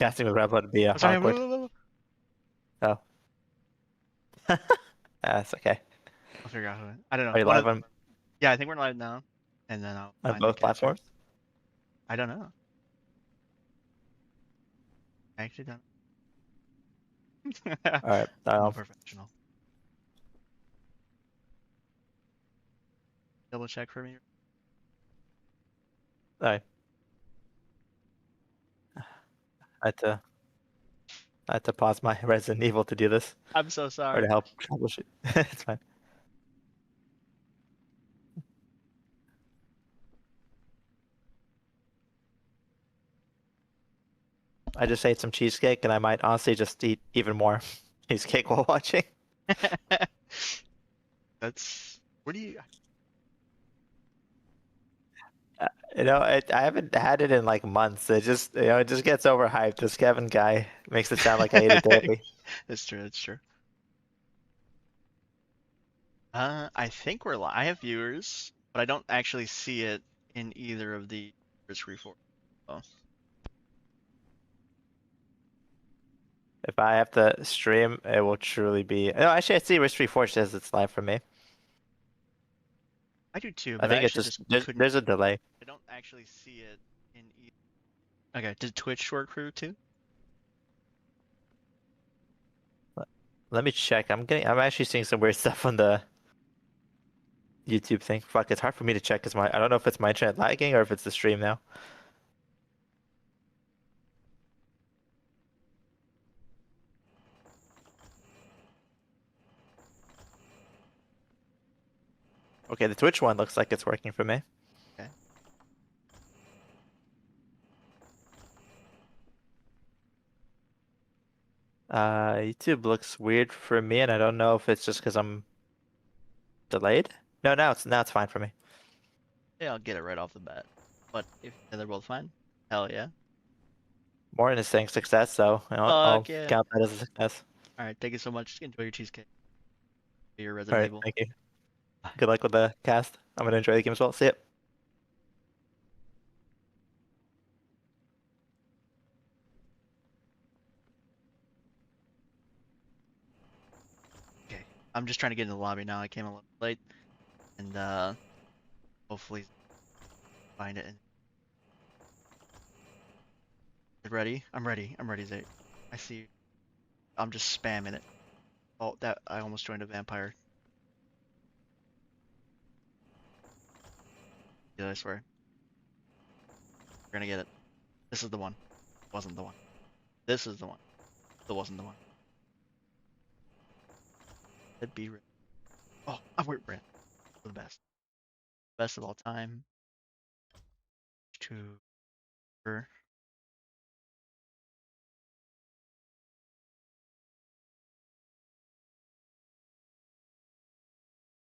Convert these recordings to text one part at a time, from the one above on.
Casting with Rebel would be Oh, sorry. awkward. Oh. That's okay. I'll figure out who. I don't know. Are you live on Yeah, I think we're live now, and then I'll find the both catcher. platforms? I don't know. I actually don't. All right. I'm a professional. Double check for me. All right. I had to pause my Resident Evil to do this, I'm so or to sorry. help troubleshoot. It's fine. I just ate some cheesecake, and I might honestly just eat even more cheesecake while watching. That's where do you? I haven't had it in like months. It just, it just gets overhyped. This Kevin guy makes it sound like I ate it daily. That's true. That's true. I think we're live. I have viewers, but I don't actually see it in either of the viewers report. Oh, If I have to stream, it will truly be. No, actually, I see Mystery Forge says it's live for me. I do too, I but I think it's actually just just there's couldn't. there's a delay. I don't actually see it in either. Okay, did Twitch work for you too? Let me check. I'm actually seeing some weird stuff on the YouTube thing. Fuck, it's hard for me to check because I don't know if it's my internet lagging or if it's the stream now. Okay, the Twitch one looks like it's working for me. Okay. YouTube looks weird for me, and I don't know if it's just because I'm delayed. No, now it's fine for me. Yeah, I'll get it right off the bat. But if they're both fine, hell yeah. Morton is saying success, so I'll Fuck yeah. count that as a success. All right, thank you so much. Enjoy your cheesecake. Your All Resident right, Evil. thank you. Bye. Good luck with the cast. I'm gonna enjoy the game as well. See ya. Okay, I'm just trying to get in the lobby now. I came a little late, and hopefully find it. Ready? I'm ready. I'm ready, Zay. I see you. I'm just spamming it. Oh, that I almost joined a vampire. Yeah, I swear. We're gonna get it. This is the one. Wasn't the one. This is the one. That wasn't the one. It'd be. Oh, we're in. The best. Best of all time. To.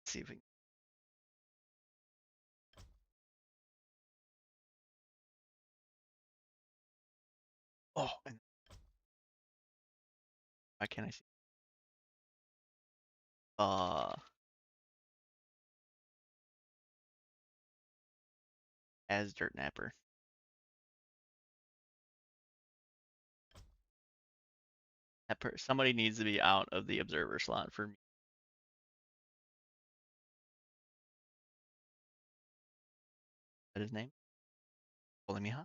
See if we. Oh, and why can't I see? Uh, as Dirt Napper. Somebody needs to be out of the observer slot for me. Is that his name? Pulling me, huh?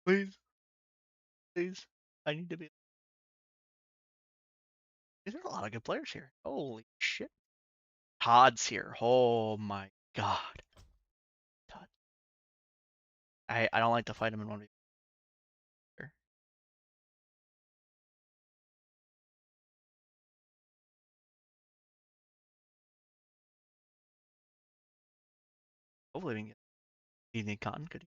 Please, please. I need to be. These are a lot of good players here. Holy shit. Todd's here. Oh my god. Todd. I don't like to fight him in 1v. Hopefully we can get Evening Cotton. Could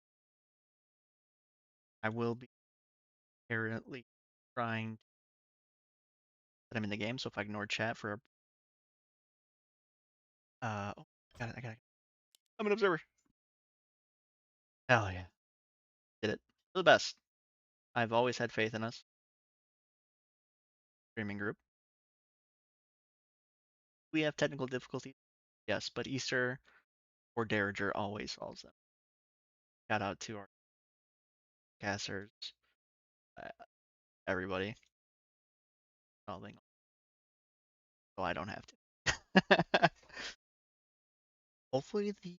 I will be apparently trying to put him in the game, so if I ignore chat for oh, I got it. I'm an observer. Hell yeah. Did it. We're the best. I've always had faith in us. Streaming group. We have technical difficulties. Yes, but Easter or Derringer always solves them. Shout out to our casters, uh, everybody. Oh, so I don't have to. Hopefully the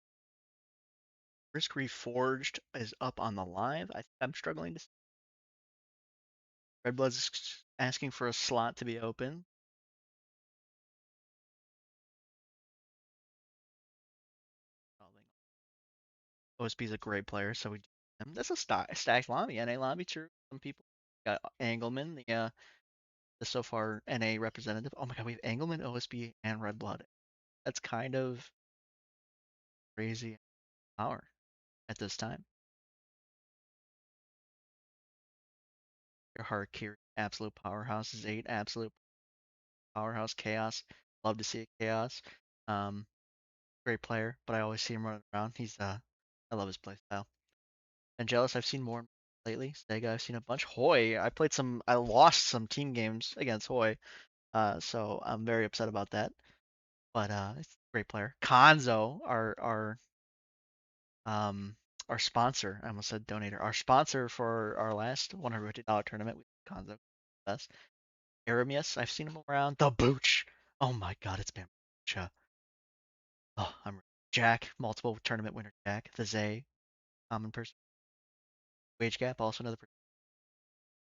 Risk Reforged is up on the live. I'm struggling to. Red Blood's asking for a slot to be open. OSB is a great player, so we. That's a stacked lobby. NA lobby, true. Some people got Engelman, the so far NA representative. Oh my god, we have Engelman, OSB, and Red Blood. That's kind of crazy power at this time. Your Harakiri, absolute powerhouse. Zayt, absolute powerhouse. Chaos, love to see it. Chaos, um, great player, but I always see him running around. I love his play style. And Jealous, I've seen more lately. Sega, I've seen a bunch. Hoy, I lost some team games against Hoy, so I'm very upset about that. But it's a great player. Konzo, um our sponsor, I almost said donator, our sponsor for our last $150 tournament with Konzo, best. Aramis, I've seen him around. The Booch, oh my God, it's been oh, I'm Jack, multiple tournament winner Jack. The Zay, common person. Wage Gap, also another person.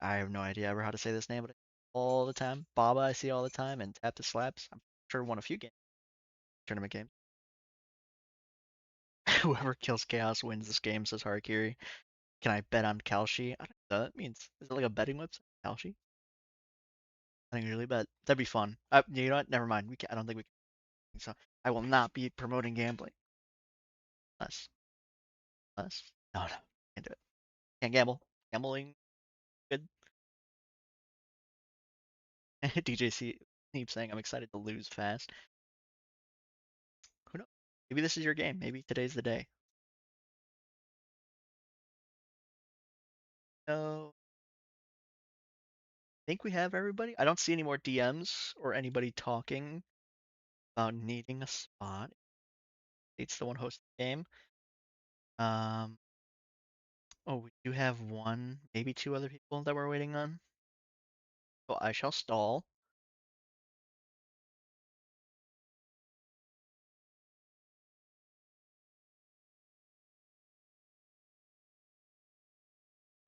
I have no idea ever how to say this name, but all the time. Baba, I see all the time, and Tap the Slaps. I'm sure won a few games, tournament games. Whoever kills Chaos wins this game, says Harakiri. Can I bet on Kalshi? I don't know what that means. Is it like a betting website? Kalshi? I think usually bet. That'd be fun. You know what? Never mind. I don't think we can. So I will not be promoting gambling. Less. Less. No, no. Can't do it. Can't gamble. Gambling. Good. DJC keeps saying I'm excited to lose fast. Who knows? Maybe this is your game. Maybe today's the day. No. I think we have everybody. I don't see any more DMs or anybody talking about needing a spot. It's the one hosting the game. Um, oh, we do have one, maybe two other people that we're waiting on. So I shall stall.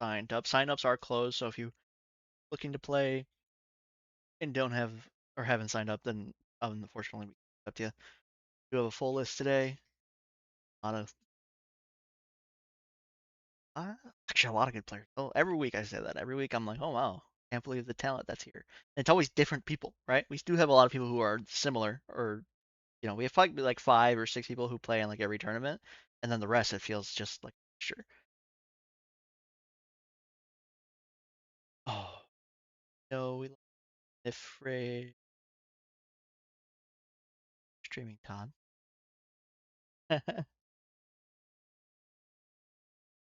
Signed up. Sign-ups are closed, so if you are looking to play and don't have or haven't signed up, then unfortunately we up to you. We have a full list today. A lot of uh, actually a lot of good players. Oh, every week I say that. Every week I'm like, oh wow, can't believe the talent that's here. And it's always different people, right? We do have a lot of people who are similar, or we have like 5 or 6 people who play in like every tournament, and then the rest it feels just like sure. Oh no, we afraid streaming Todd.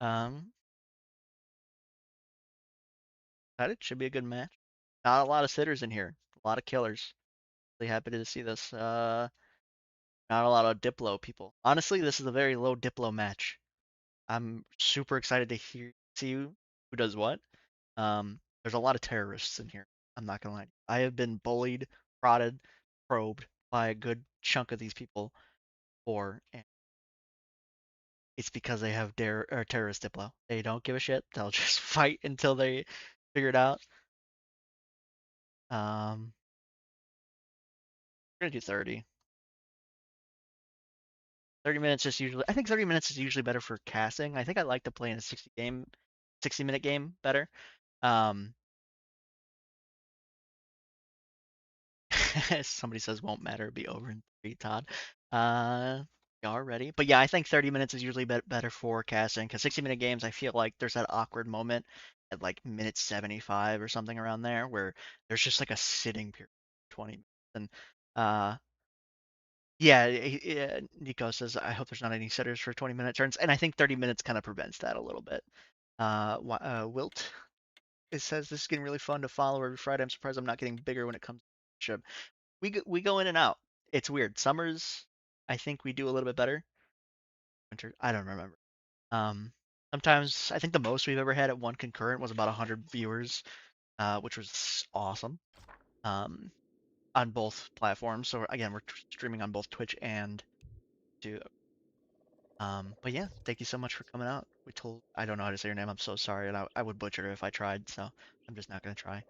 um, it should be a good match. Not a lot of sitters in here. A lot of killers. Really happy to see this. Not a lot of Diplo people. Honestly, this is a very low Diplo match. I'm super excited to see who does what. There's a lot of terrorists in here. I'm not gonna lie. I have been bullied, prodded, probed by a good chunk of these people for, and it's because they have terrorist Diplo. They don't give a shit. They'll just fight until they figure it out. We're gonna do 30. 30 minutes is usually. I think 30 minutes is usually better for casting. I think I like to play in a 60-minute game better. Um, somebody says won't matter, be over in 3, Todd. Y'all ready? But yeah, I think 30 minutes is usually better for casting because 60-minute games, I feel like there's that awkward moment at like minute 75 or something around there where there's just like a sitting period, 20 minutes. And uh, yeah, Nico says I hope there's not any sitters for 20-minute turns, and I think 30 minutes kind of prevents that a little bit. Wilt, it says this is getting really fun to follow every Friday. I'm surprised I'm not getting bigger when it comes to we go in and out. It's weird. Summers, I think we do a little bit better. Winter, I don't remember. Um, Sometimes I think the most we've ever had at one concurrent was about 100 viewers, which was awesome. Um, on both platforms. So again, we're streaming on both Twitch and YouTube. But yeah, thank you so much for coming out. I don't know how to say your name. I'm so sorry, and I would butcher it if I tried. So I'm just not gonna try.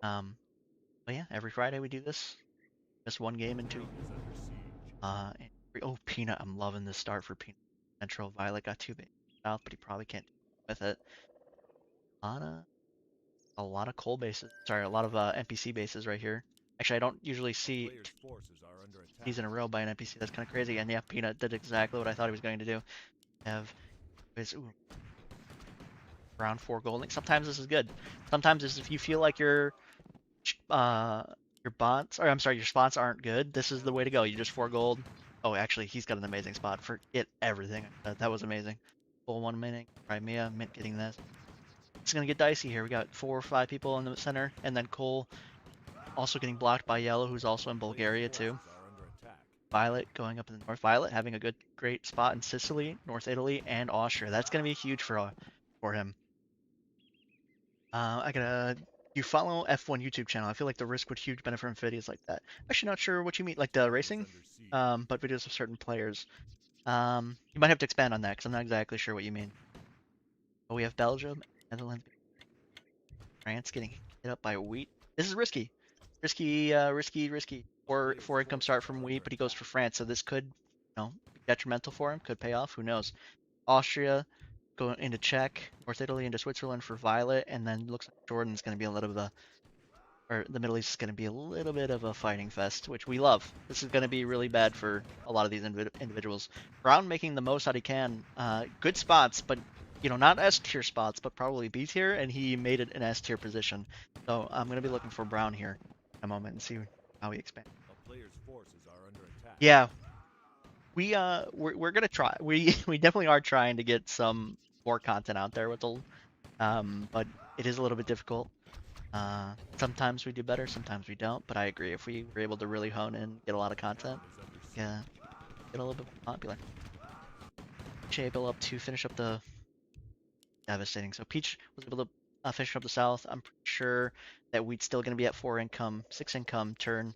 Um, but yeah, every Friday we do this. Just one game in 2. Oh, Peanut, I'm loving this start for Peanut. Central Violet got 2 base south, but he probably can't do with it. A lot of coal bases. Sorry, a lot of NPC bases right here. Actually, I don't usually see these in a row by an NPC. That's kind of crazy. And yeah, Peanut did exactly what I thought he was going to do. Have his round 4 gold. Sometimes this is good. Sometimes if you feel like your bots, or I'm sorry, your spots aren't good, this is the way to go. You just 4 gold. Oh, actually, he's got an amazing spot. Forget everything. That was amazing. Full 1 minute. Crimea, Mint getting this. It's gonna get dicey here. We got 4 or 5 people in the center, and then Cole also getting blocked by Yellow, who's also in Bulgaria too. Violet going up in the north. Violet having a great spot in Sicily, North Italy, and Austria. That's gonna be huge for him. You follow F1 YouTube channel. I feel like the risk would huge benefit from videos like that. Actually, not sure what you mean, like the racing, but videos of certain players. You might have to expand on that because I'm not exactly sure what you mean. But we have Belgium, Netherlands, France getting hit up by Wheat. This is risky, risky. Or income start from Wheat, but he goes for France, so this could, be detrimental for him. Could pay off. Who knows? Austria going into Czech, North Italy into Switzerland for Violet, and then looks like Jordan's going to be a little bit of or the Middle East is going to be a little bit of a fighting fest, which we love. This is going to be really bad for a lot of these individuals. Brown making the most out he can. Good spots, but not S tier spots, but probably B tier, and he made it an S tier position. So I'm going to be looking for Brown here in a moment and see how he expands. Yeah, we're gonna try. We definitely are trying to get some more content out there with the but it is a little bit difficult. Sometimes we do better, sometimes we don't, but I agree. If we were able to really hone in, get a lot of content, yeah, get a little bit more popular. Able up to finish up the devastating. So Peach was able to finish up the south. I'm pretty sure that we'd still going to be at 4 income, 6 income turn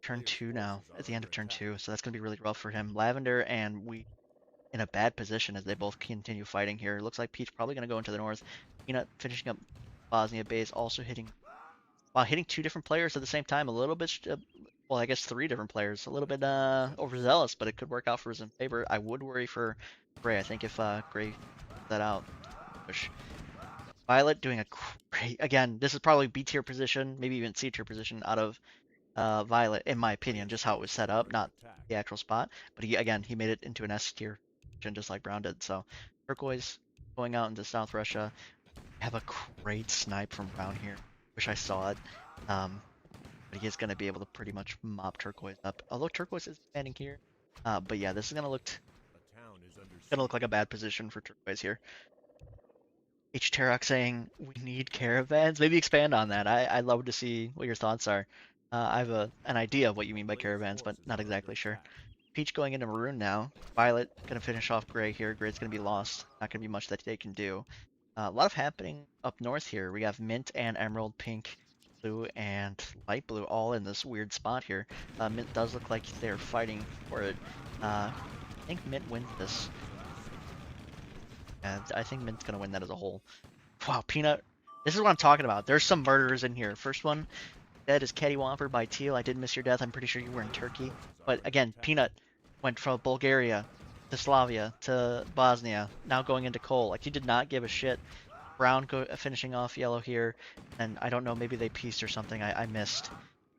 2 now, at the end of turn 2. So that's going to be really rough for him. Lavender and we in a bad position as they both continue fighting here. Looks like Peach probably going to go into the north. Peanut finishing up Bosnia base, also hitting 2 different players at the same time. A little bit, well, I guess 3 different players. A little bit overzealous, but it could work out for his favor. I would worry for Gray. I think if Gray that out, push. Violet doing a great, again, this is probably B tier position, maybe even C tier position out of Violet, in my opinion, just how it was set up, not the actual spot. But he made it into an S tier, just like Brown did. So Turquoise going out into South Russia. Have a great snipe from Brown here. Wish I saw it. But he is going to be able to pretty much mop Turquoise up. Although Turquoise is standing here. But yeah, this is going to look like a bad position for Turquoise here. H Terok saying we need caravans. Maybe expand on that. I'd love to see what your thoughts are. I have an idea of what you mean by caravans, but not exactly sure. Peach going into Maroon now. Violet gonna finish off Gray here. Gray's gonna be lost. Not gonna be much that they can do. A lot of happening up north here. We have Mint and Emerald, Pink, Blue, and Light Blue all in this weird spot here. Mint does look like they're fighting for it. I think Mint wins this. And I think Mint's gonna win that as a whole. Wow, Peanut. This is what I'm talking about. There's some murderers in here. First one dead is Cattywomper by Teal. I did miss your death. I'm pretty sure you were in Turkey. But again, Peanut went from Bulgaria to Slavia to Bosnia, now going into coal. Like, he did not give a shit. Brown finishing off Yellow here. And I don't know, maybe they pieced or something. I missed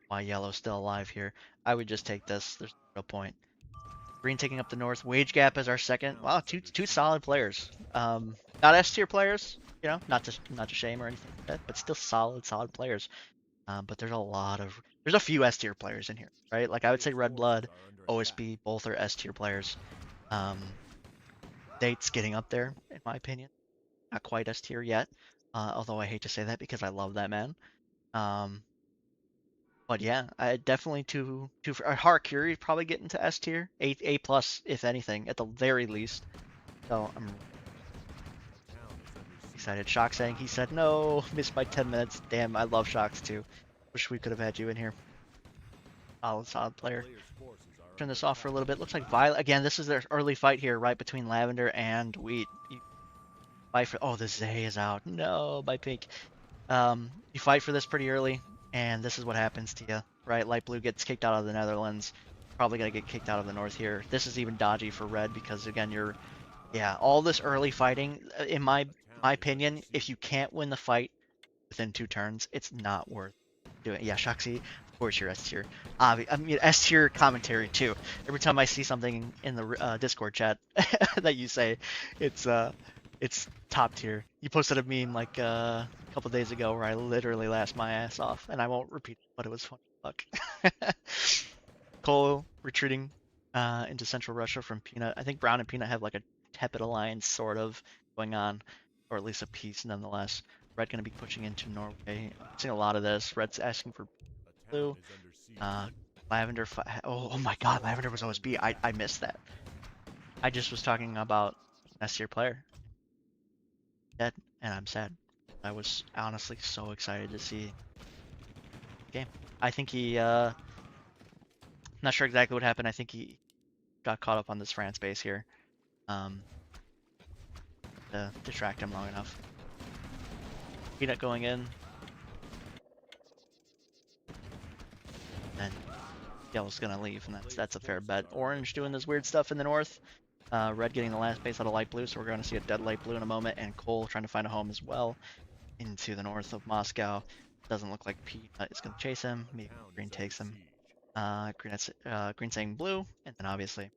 why Yellow's still alive here. I would just take this. There's no point. Green taking up the north. Wage Gap as our second. Wow, two solid players. Not S tier players, not to shame or anything like that, but still solid players. But there's a few S tier players in here, right? Like I would say Red Blood, OSB, both are S tier players. Date's getting up there, in my opinion. Not quite S tier yet, although I hate to say that because I love that man. But yeah, I definitely Harakiri probably get into S tier, A plus if anything, at the very least. So excited. Shock saying he said no, missed by 10 minutes. Damn, I love Shocks too. Wish we could have had you in here. Solid player. Turn this off for a little bit. Looks like Violet again. This is their early fight here, right between Lavender and Wheat. You fight for. Oh, the Zay is out. No, by Pink. You fight for this pretty early, and this is what happens to you, right? Light Blue gets kicked out of the Netherlands. Probably gonna get kicked out of the North here. This is even dodgy for Red because again, yeah, all this early fighting. In my opinion, if you can't win the fight within 2 turns, it's not worth doing. Yeah, Shoxy, of course you're S tier. I mean S tier commentary too. Every time I see something in the Discord chat that you say, it's top tier. You posted a meme like a couple days ago where I literally laughed my ass off, and I won't repeat it, but it was funny. Fuck. Cole retreating into central Russia from Peanut. I think Brown and Peanut have like a tepid alliance sort of going on, or at least a peace nonetheless. Red going to be pushing into Norway. I'm seeing a lot of this. Red's asking for blue. Lavender. Oh my god, Lavender was OSB. I missed that. I just was talking about S tier player. Dead, and I'm sad. I was honestly so excited to see the game. I think he, not sure exactly what happened. I think he got caught up on this France base here. To distract him long enough. Peanut going in. And Yellow's gonna leave, and that's a fair bet. Orange doing this weird stuff in the north. Red getting the last base out of Light Blue, so we're going to see a dead Light Blue in a moment, and Cole trying to find a home as well into the north of Moscow. Doesn't look like Peanut is going to chase him. Maybe Green takes him. Green saying blue, and then obviously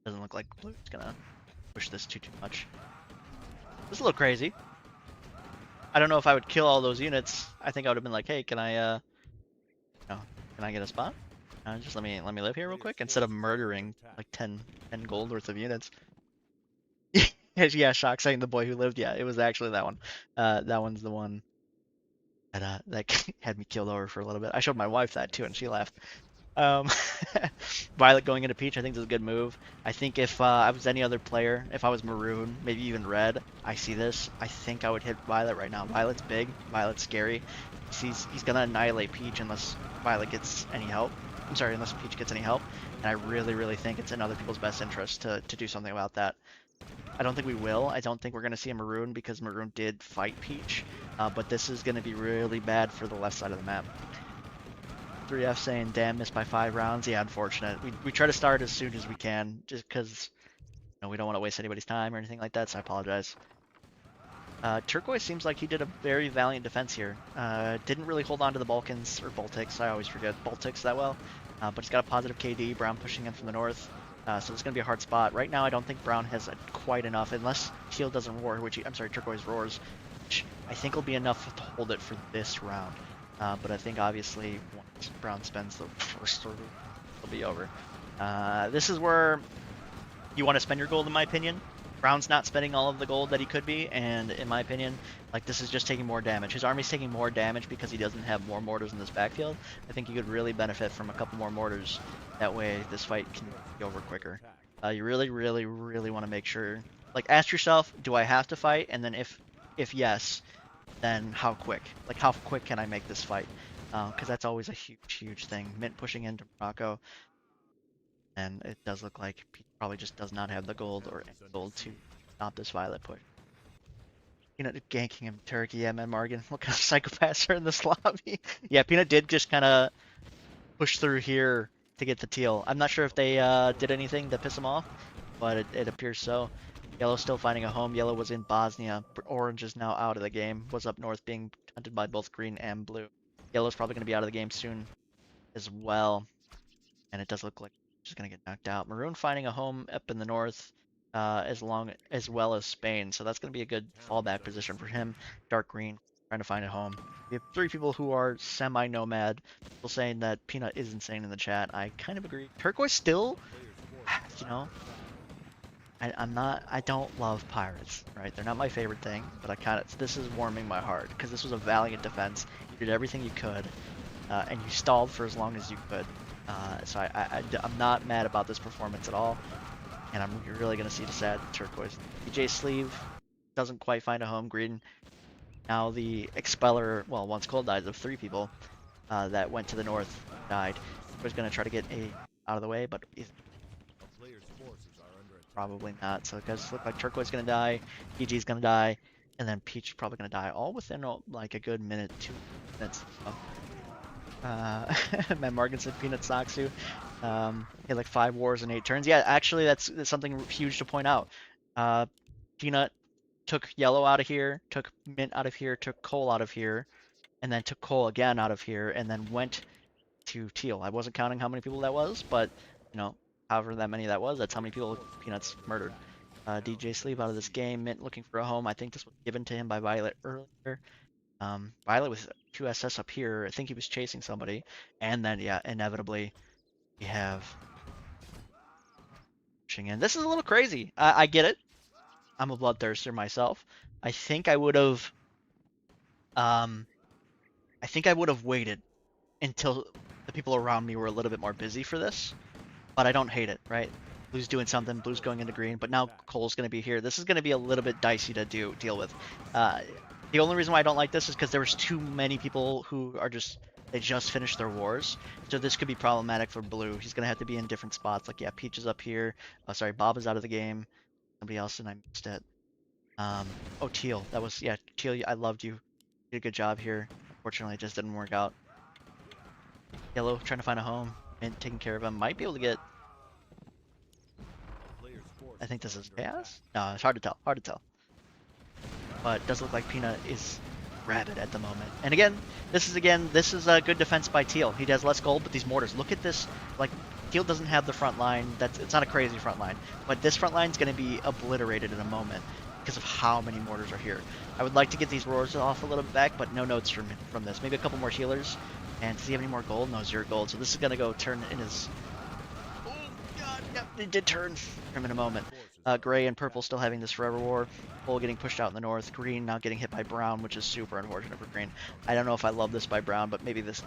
doesn't look like Blue is going to push this too much. This is a little crazy. I don't know if I would kill all those units. I think I would have been like, hey, can I get a spot? Just let me live here real quick instead of murdering like 10 gold worth of units. Yeah, Shock saying the boy who lived. Yeah, it was actually that one. That one's the one that had me killed over for a little bit. I showed my wife that too, and she laughed. Violet going into Peach, I think is a good move. I think if I was any other player, if I was Maroon, maybe even Red, I see this. I think I would hit Violet right now. Violet's big. Violet's scary. He's gonna annihilate Peach unless Violet gets any help. I'm sorry, unless Peach gets any help, and I really think it's in other people's best interest to do something about that. I don't think we will. I don't think we're going to see a Maroon because Maroon did fight Peach, but this is going to be really bad for the left side of the map. 3F saying, damn, missed by 5 rounds. Yeah, unfortunate. We try to start as soon as we can, just because we don't want to waste anybody's time or anything like that, so I apologize. Turquoise seems like he did a very valiant defense here. Didn't really hold on to the Balkans, or Baltics, I always forget Baltics that well. But he's got a positive KD, Brown pushing in from the north. So it's going to be a hard spot. Right now I don't think Brown has quite enough, unless Shield doesn't roar, Turquoise roars, which I think will be enough to hold it for this round. But I think obviously once Brown spends the first order, it'll be over. This is where you want to spend your gold in my opinion. Brown's not spending all of the gold that he could be, and in my opinion, like this is just taking more damage. His army's taking more damage because he doesn't have more mortars in this backfield. I think he could really benefit from a couple more mortars. That way, this fight can be over quicker. You really want to make sure, like, ask yourself, do I have to fight? And then if yes, then how quick? Like, how quick can I make this fight? Because that's always a huge thing. Mint pushing into Morocco. And it does look like Pete probably just does not have the gold or any gold to stop this Violet push. Peanut ganking him, Turkey, yeah, man, Morgan. What kind of psychopaths are in this lobby? Yeah, Peanut did just kind of push through here to get the teal. I'm not sure if they did anything to piss him off, but it appears so. Yellow's still finding a home. Yellow was in Bosnia. Orange is now out of the game. Was up north being hunted by both green and blue. Yellow's probably going to be out of the game soon as well. And it does look like just gonna get knocked out. Maroon finding a home up in the north, as well as Spain, so that's gonna be a good fallback position for him. Dark green trying to find a home. We have 3 people who are semi-nomad. People saying that Peanut is insane in the chat. I kind of agree. Turquoise still, I don't love pirates, right? They're not my favorite thing, but this is warming my heart because this was a valiant defense. You did everything you could, and you stalled for as long as you could. So I'm not mad about this performance at all, and I'm really going to see the sad Turquoise DJ sleeve. doesn't quite find a home. Green, now the expeller, well, once Cold dies of 3 people that went to the north, died. Was going to try to get A out of the way, but he's probably not. So it does look like Turquoise is going to die, PG's going to die, and then Peach is probably going to die, all within like a good minute, 2 minutes. Matt Morgan said Peanut Soxu. He had like 5 wars in 8 turns. Yeah, actually, that's something huge to point out. Peanut took yellow out of here, took mint out of here, took coal out of here, and then took coal again out of here, and then went to teal. I wasn't counting how many people that was, but you know, however that many that was, that's how many people Peanuts murdered. DJ Sleep out of this game, Mint looking for a home. I think this was given to him by Violet earlier. Violet with 2 SS up here. I think he was chasing somebody, and then yeah, inevitably we have pushing in. This is a little crazy. I get it. I'm a bloodthirster myself. I think I would have. I think I would have waited until the people around me were a little bit more busy for this, but I don't hate it, right? Blue's doing something, Blue's going into green, but now Cole's going to be here. This is going to be a little bit dicey to deal with. The only reason why I don't like this is because there was too many people who are they just finished their wars, so this could be problematic for Blue. He's going to have to be in different spots, like, yeah, Peach is up here. Sorry, Bob is out of the game. Somebody else, and I missed it. Oh, Teal, that was, yeah, Teal, I loved you. You did a good job here. Unfortunately, it just didn't work out. Yellow trying to find a home and taking care of him. Might be able to get. I think this is chaos. No, it's hard to tell. Hard to tell. But it does look like Peanut is rabid at the moment. And again, this is a good defense by Teal. He has less gold, but these mortars. Look at this. Like, Teal doesn't have the front line. It's not a crazy front line, but this front line is going to be obliterated in a moment because of how many mortars are here. I would like to get these roars off a little bit back, but no notes from this. Maybe a couple more healers. And does he have any more gold? No, 0 gold. So this is going to go turn in his... Oh, God. Yep, it did turn him in a moment. Gray and purple still having this forever war. Bull getting pushed out in the north. Green now getting hit by brown, which is super unfortunate for green. I don't know if I love this by brown, but maybe this,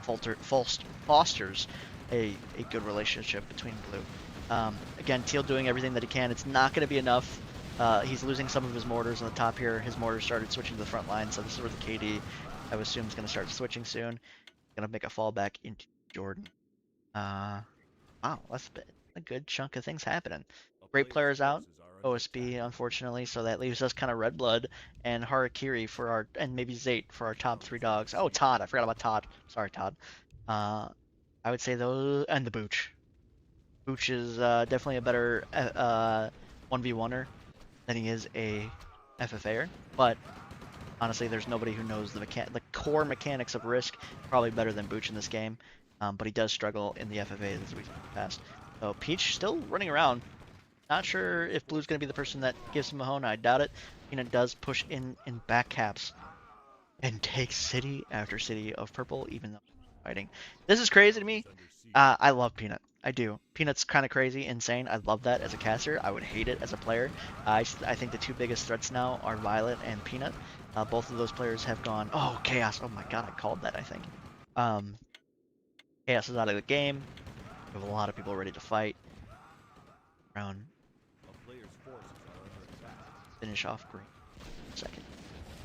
fosters a good relationship between blue. Again, Teal doing everything that he can. It's not going to be enough. He's losing some of his mortars on the top here. His mortars started switching to the front line, so this is where the KD, I would assume, is going to start switching soon. Going to make a fallback into Jordan. Wow, that's a good chunk of things happening. Great players out. OSB, unfortunately, so that leaves us kind of Red Blood and Harakiri for our, and maybe Zate for our top 3 dogs. Oh, Todd, I forgot about Todd. Sorry, Todd. I would say those, and the Booch. Booch is definitely a better 1v1er than he is a FFA'er, but honestly, there's nobody who knows the core mechanics of Risk probably better than Booch in this game, but he does struggle in the FFA as we've passed. So Peach still running around. Not sure if Blue's going to be the person that gives him a hone. I doubt it. Peanut does push in back caps and takes city after city of purple, even though fighting. This is crazy to me. I love Peanut. I do. Peanut's kind of crazy, insane. I love that as a caster. I would hate it as a player. I think the 2 biggest threats now are Violet and Peanut. Both of those players have gone. Oh, Chaos. Oh my God, I called that, I think. Chaos is out of the game. We have a lot of people ready to fight. Around. Finish off green. Second.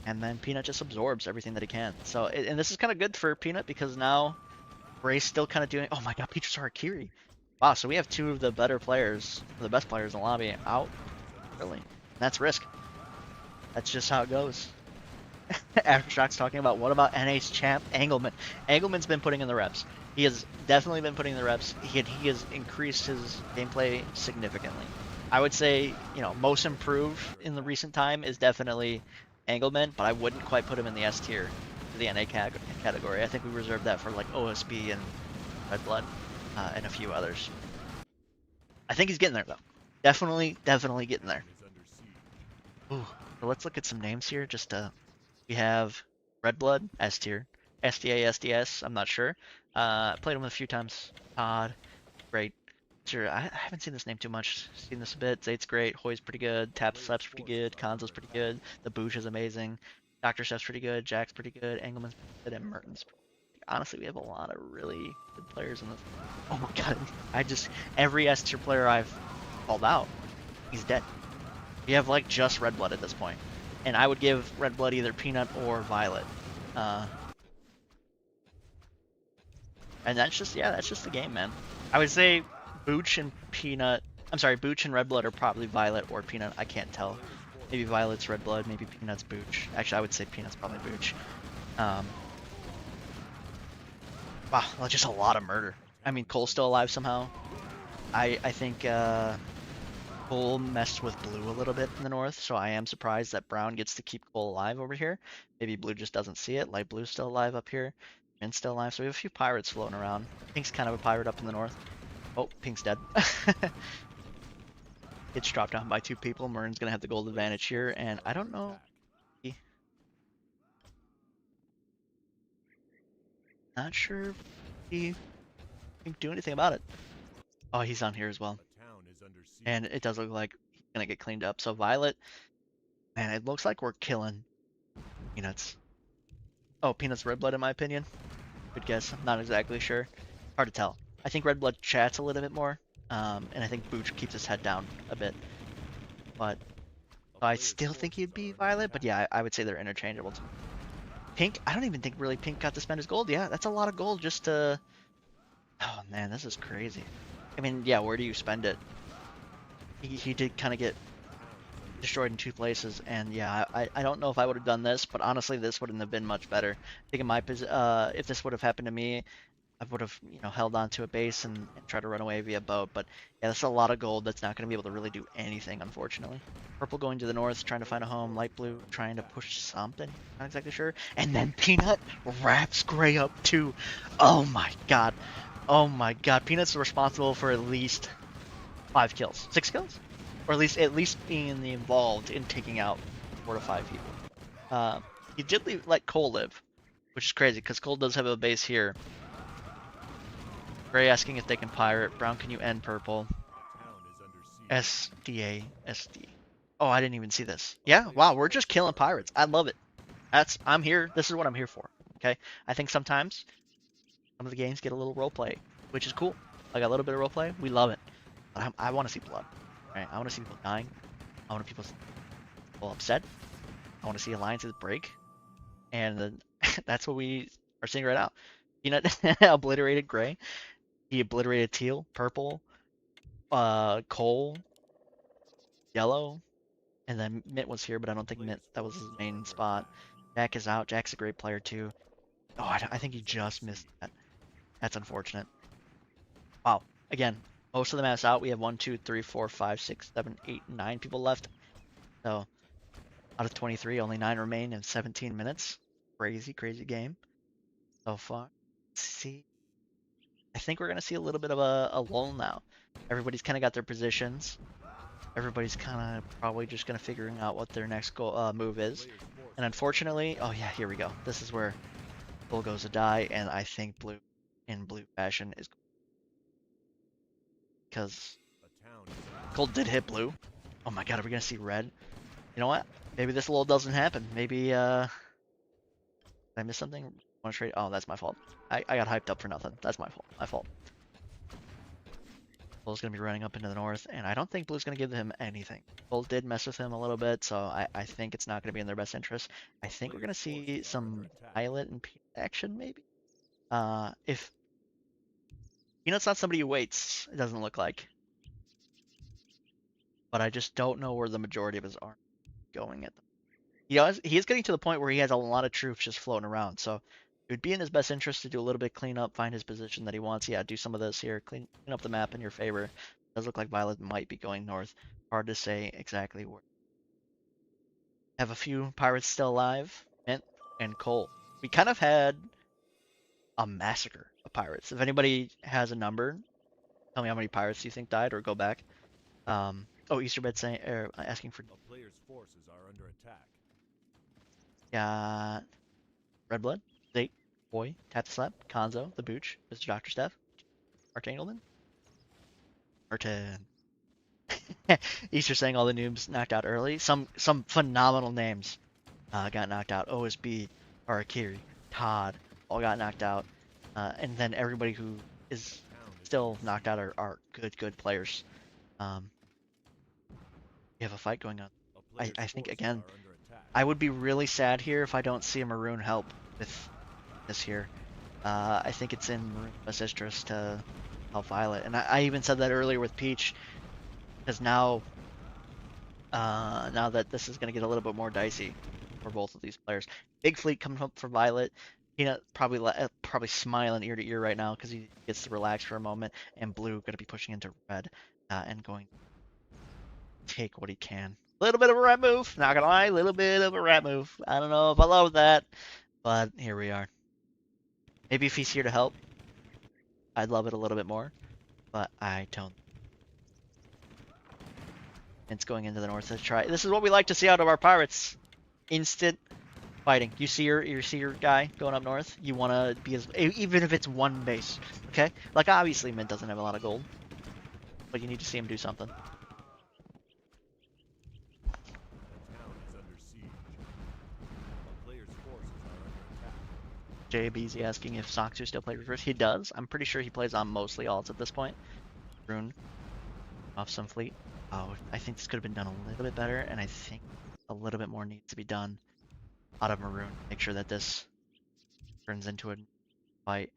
And then Peanut just absorbs everything that he can. So, and this is kind of good for Peanut because now Ray's still kind of doing. Oh my God, Peach Harakiri. Wow, so we have 2 of the better players, the best players in the lobby out. Really. And that's Risk. That's just how it goes. Aftershock's talking about what about NA's champ Engelman. Engelman's been putting in the reps. He has definitely been putting in the reps. He has increased his gameplay significantly. I would say, most improved in the recent time is definitely Engelman, but I wouldn't quite put him in the S tier, the NA category. I think we reserved that for like OSB and Red Blood and a few others. I think he's getting there though. Definitely getting there. Ooh, so let's look at some names here. We have Red Blood, S tier. SDA, SDS, I'm not sure. Played him a few times. Todd, great. Sure, I haven't seen this name too much. Seen this a bit. Zate's great. Hoy's pretty good. Tapslap's pretty good. Konzo's pretty good. The Boosh is amazing. Dr. Chef's pretty good. Jack's pretty good. Engelman's pretty good. And Merton's pretty good. Honestly, we have a lot of really good players in this. Oh my God. Every S tier player I've called out, he's dead. You have like just red blood at this point, and I would give red blood either peanut or violet. Uh, and that's just the game, man. I would say Booch and peanut. I'm sorry, Booch and red blood are probably violet or peanut. I can't tell. Maybe violet's red blood, maybe peanut's Booch. Actually, I would say peanut's probably Booch. Um, wow, that's just a lot of murder. I mean, Cole's still alive somehow. I think Cole messed with blue a little bit in the north, so I am surprised that brown gets to keep Cole alive over here. Maybe blue just doesn't see it. Light blue's still alive up here. Min's still alive, so we have a few pirates floating around. Pink's kind of a pirate up in the north. Oh, Pink's dead. It's dropped down by 2 people. Marin's gonna have the gold advantage here, and I don't know. Not sure if he can do anything about it. Oh, he's on here as well. And it does look like he's gonna get cleaned up. So Violet, man, it looks like we're killing Peanuts. Oh, Peanuts red blood in my opinion. Good guess. I'm not exactly sure. Hard to tell. I think red blood chats a little bit more. And I think Booch keeps his head down a bit. But I still think he'd be Violet, but yeah, I would say they're interchangeable. Pink, I don't even think really Pink got to spend his gold. Yeah, that's a lot of gold just to... Oh man, this is crazy. I mean, yeah, where do you spend it? He did kind of get destroyed in 2 places, and yeah, I don't know if I would have done this, but honestly, this wouldn't have been much better. I think in my if this would have happened to me, I would have, held on to a base and tried to run away via boat. But yeah, that's a lot of gold that's not going to be able to really do anything, unfortunately. Purple going to the north, trying to find a home. Light blue trying to push something. Not exactly sure. And then Peanut wraps Gray up too. Oh my god. Oh my god. Peanut's responsible for at least 5 kills. 6 kills? Or at least being involved in taking out 4 to 5 people. He did let Cole live, which is crazy because Cole does have a base here. Gray asking if they can pirate. Brown, can you end purple? SDA, SD. Oh, I didn't even see this. Yeah, wow, we're just killing pirates. I love it. I'm here. This is what I'm here for. Okay, I think sometimes some of the games get a little roleplay, which is cool. Like a little bit of roleplay, we love it. But I want to see blood. Right? I want to see people dying. I want people upset. I want to see alliances break, and then that's what we are seeing right now. Peanut obliterated Gray. He obliterated teal, purple, coal, yellow, and then Mint was here, but I don't think Mint, that was his main spot. Jack is out. Jack's a great player too. Oh, I think he just missed that. That's unfortunate. Wow. Again, most of the map's out. We have 1, 2, 3, 4, 5, 6, 7, 8, 9 people left. So out of 23, only 9 remain in 17 minutes. Crazy, crazy game so far. Let's see. I think we're gonna see a little bit of a lull now. Everybody's kind of got their positions. Everybody's kind of probably just gonna figuring out what their next goal move is. And unfortunately, oh yeah, here we go. This is where Bull goes to die, and I think blue in blue fashion is because Gold did hit blue. Oh my god, are we gonna see red? You know what? Maybe this lull doesn't happen. Maybe did I miss something? Want to trade? Oh, that's my fault. I got hyped up for nothing. That's my fault. My fault. Bull's going to be running up into the north, and I don't think Blue's going to give him anything. Bull did mess with him a little bit, so I think it's not going to be in their best interest. I think we're going to see some Violet and Peanut action, maybe? If Peanut's not somebody who waits, it doesn't look like. But I just don't know where the majority of his army is going at the he is getting to the point where he has a lot of troops just floating around, so it would be in his best interest to do a little bit cleanup, find his position that he wants. Yeah, do some of this here, clean up the map in your favor. It does look like Violet might be going north. Hard to say exactly where. Have a few pirates still alive, Mint and Cole. We kind of had a massacre of pirates. If anybody has a number, tell me how many pirates you think died, or go back. Oh, Easterbed saying, asking for. A player's forces are under attack. Got Red Blood, Zate, Boy, Tap the Slap, Konzo, The Booch, Mr. Dr. Steph, Archangelman, Martin. Easter saying all the noobs knocked out early. Some phenomenal names got knocked out. OSB, Arakiri, Todd, all got knocked out. And then everybody who is still knocked out are good players. We have a fight going on I think again, I would be really sad here if I don't see a Maroon help with this here. I think it's in Maroon's best interest to help Violet, and I even said that earlier with Peach, because now that this is going to get a little bit more dicey for both of these players. Big fleet coming up for Violet. Peanut probably smiling ear to ear right now because he gets to relax for a moment, and Blue going to be pushing into red and going to take what he can. A little bit of a rat move, not gonna lie, a little bit of a rat move. I don't know if I love that, but here we are. Maybe if he's here to help, I'd love it a little bit more, but I don't. It's going into the north to try. This is what we like to see out of our pirates. Instant fighting. You see your guy going up north. You want to be as even if it's one base, okay? Like obviously Mint doesn't have a lot of gold, but you need to see him do something. JBZ asking if Soxer still plays reverse. He does. I'm pretty sure he plays on mostly alts at this point. Rune off some fleet. Oh, I think this could have been done a little bit better, and I think a little bit more needs to be done out of Maroon. Make sure that this turns into a fight.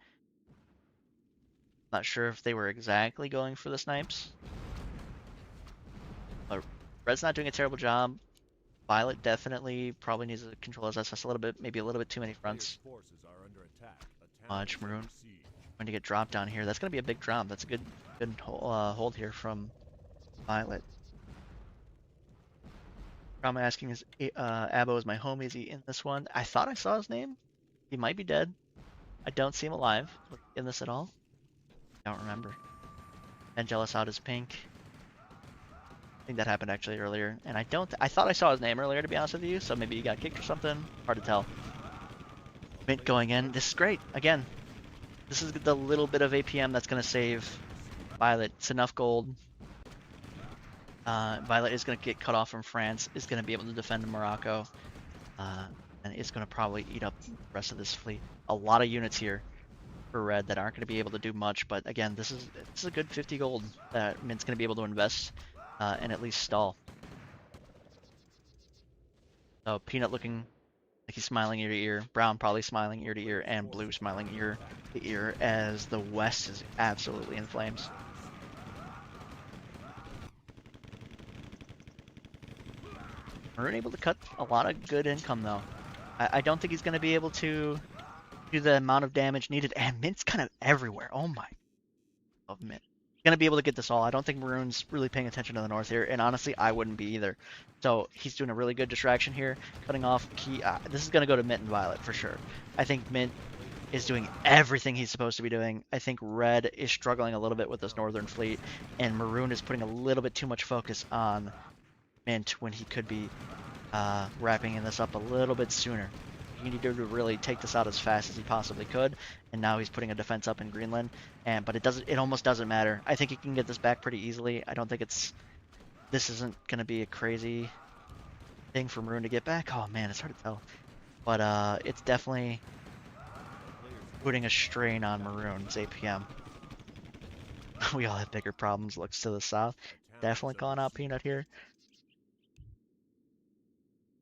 Not sure if they were exactly going for the snipes. But Red's not doing a terrible job. Violet definitely probably needs to control his SS a little bit, maybe a little bit too many fronts. Much Maroon going to get dropped down here. That's going to be a big drop. That's a good hold here from Violet. I'm asking is Abo is my homie. Is he in this one? I thought I saw his name. He might be dead. I don't see him alive in this at all. I don't remember. And Jealous out is pink. I think that happened actually earlier, and I thought I saw his name earlier, to be honest with you, so maybe he got kicked or something. Hard to tell. Mint going in. This is great. Again, this is the little bit of APM that's going to save Violet. It's enough gold. Violet is going to get cut off from France, is going to be able to defend Morocco, and is going to probably eat up the rest of this fleet. A lot of units here for Red that aren't going to be able to do much, but again, this is a good 50 gold that Mint's going to be able to invest and at least stall. So Peanut looking like he's smiling ear to ear, Brown probably smiling ear to ear, and Blue smiling ear to ear as the West is absolutely in flames. Maroon able to cut a lot of good income though. I don't think he's going to be able to do the amount of damage needed, and Mint's kind of everywhere. Oh my, of Mint. Going to be able to get this all. I don't think Maroon's really paying attention to the north here, and honestly, I wouldn't be either. So he's doing a really good distraction here, cutting off key. This is going to go to Mint and Violet for sure. I think Mint is doing everything he's supposed to be doing. I think Red is struggling a little bit with this northern fleet, and Maroon is putting a little bit too much focus on Mint when he could be wrapping this up a little bit sooner. He needed to really take this out as fast as he possibly could, and now he's putting a defense up in Greenland. But it almost doesn't matter. I think he can get this back pretty easily. I don't think this isn't gonna be a crazy thing for Maroon to get back. Oh man, it's hard to tell, but it's definitely putting a strain on Maroon's APM. We all have bigger problems. Looks to the south. Definitely calling out Peanut here.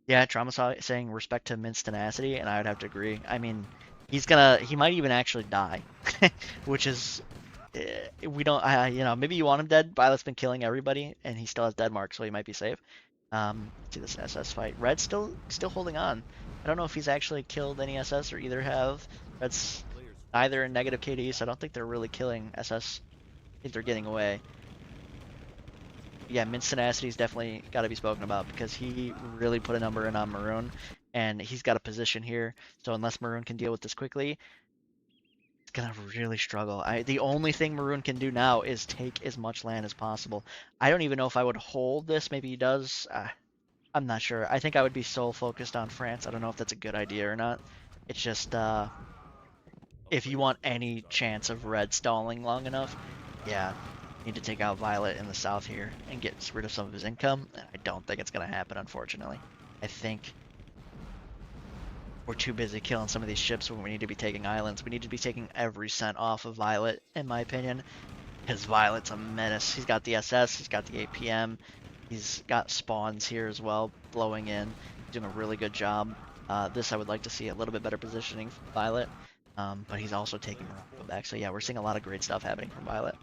Yeah, Trauma saying respect to Mint's tenacity, and I would have to agree. I mean, he might even actually die, which is, we don't, you know, maybe you want him dead. Violet's been killing everybody, and he still has dead marks, so he might be safe. See this SS fight. Red's still holding on. I don't know if he's actually killed any SS or either have. Red's either in negative KD, so I don't think they're really killing SS. I think they're getting away. Yeah, Mint's tenacity's definitely got to be spoken about because he really put a number in on Maroon, and he's got a position here. So unless Maroon can deal with this quickly, it's gonna really struggle. The only thing Maroon can do now is take as much land as possible. I don't even know if I would hold this. Maybe he does. I'm not sure. I think I would be so focused on France. I don't know if that's a good idea or not. It's just if you want any chance of Red stalling long enough, yeah. Need to take out Violet in the south here and get rid of some of his income. I don't think it's going to happen, unfortunately. I think we're too busy killing some of these ships when we need to be taking islands. We need to be taking every cent off of Violet, in my opinion, because Violet's a menace. He's got the SS, he's got the APM, He's got spawns here as well, blowing in. Doing a really good job. This I would like to see a little bit better positioning from Violet. But he's also taking Morocco back. So yeah, we're seeing a lot of great stuff happening from Violet.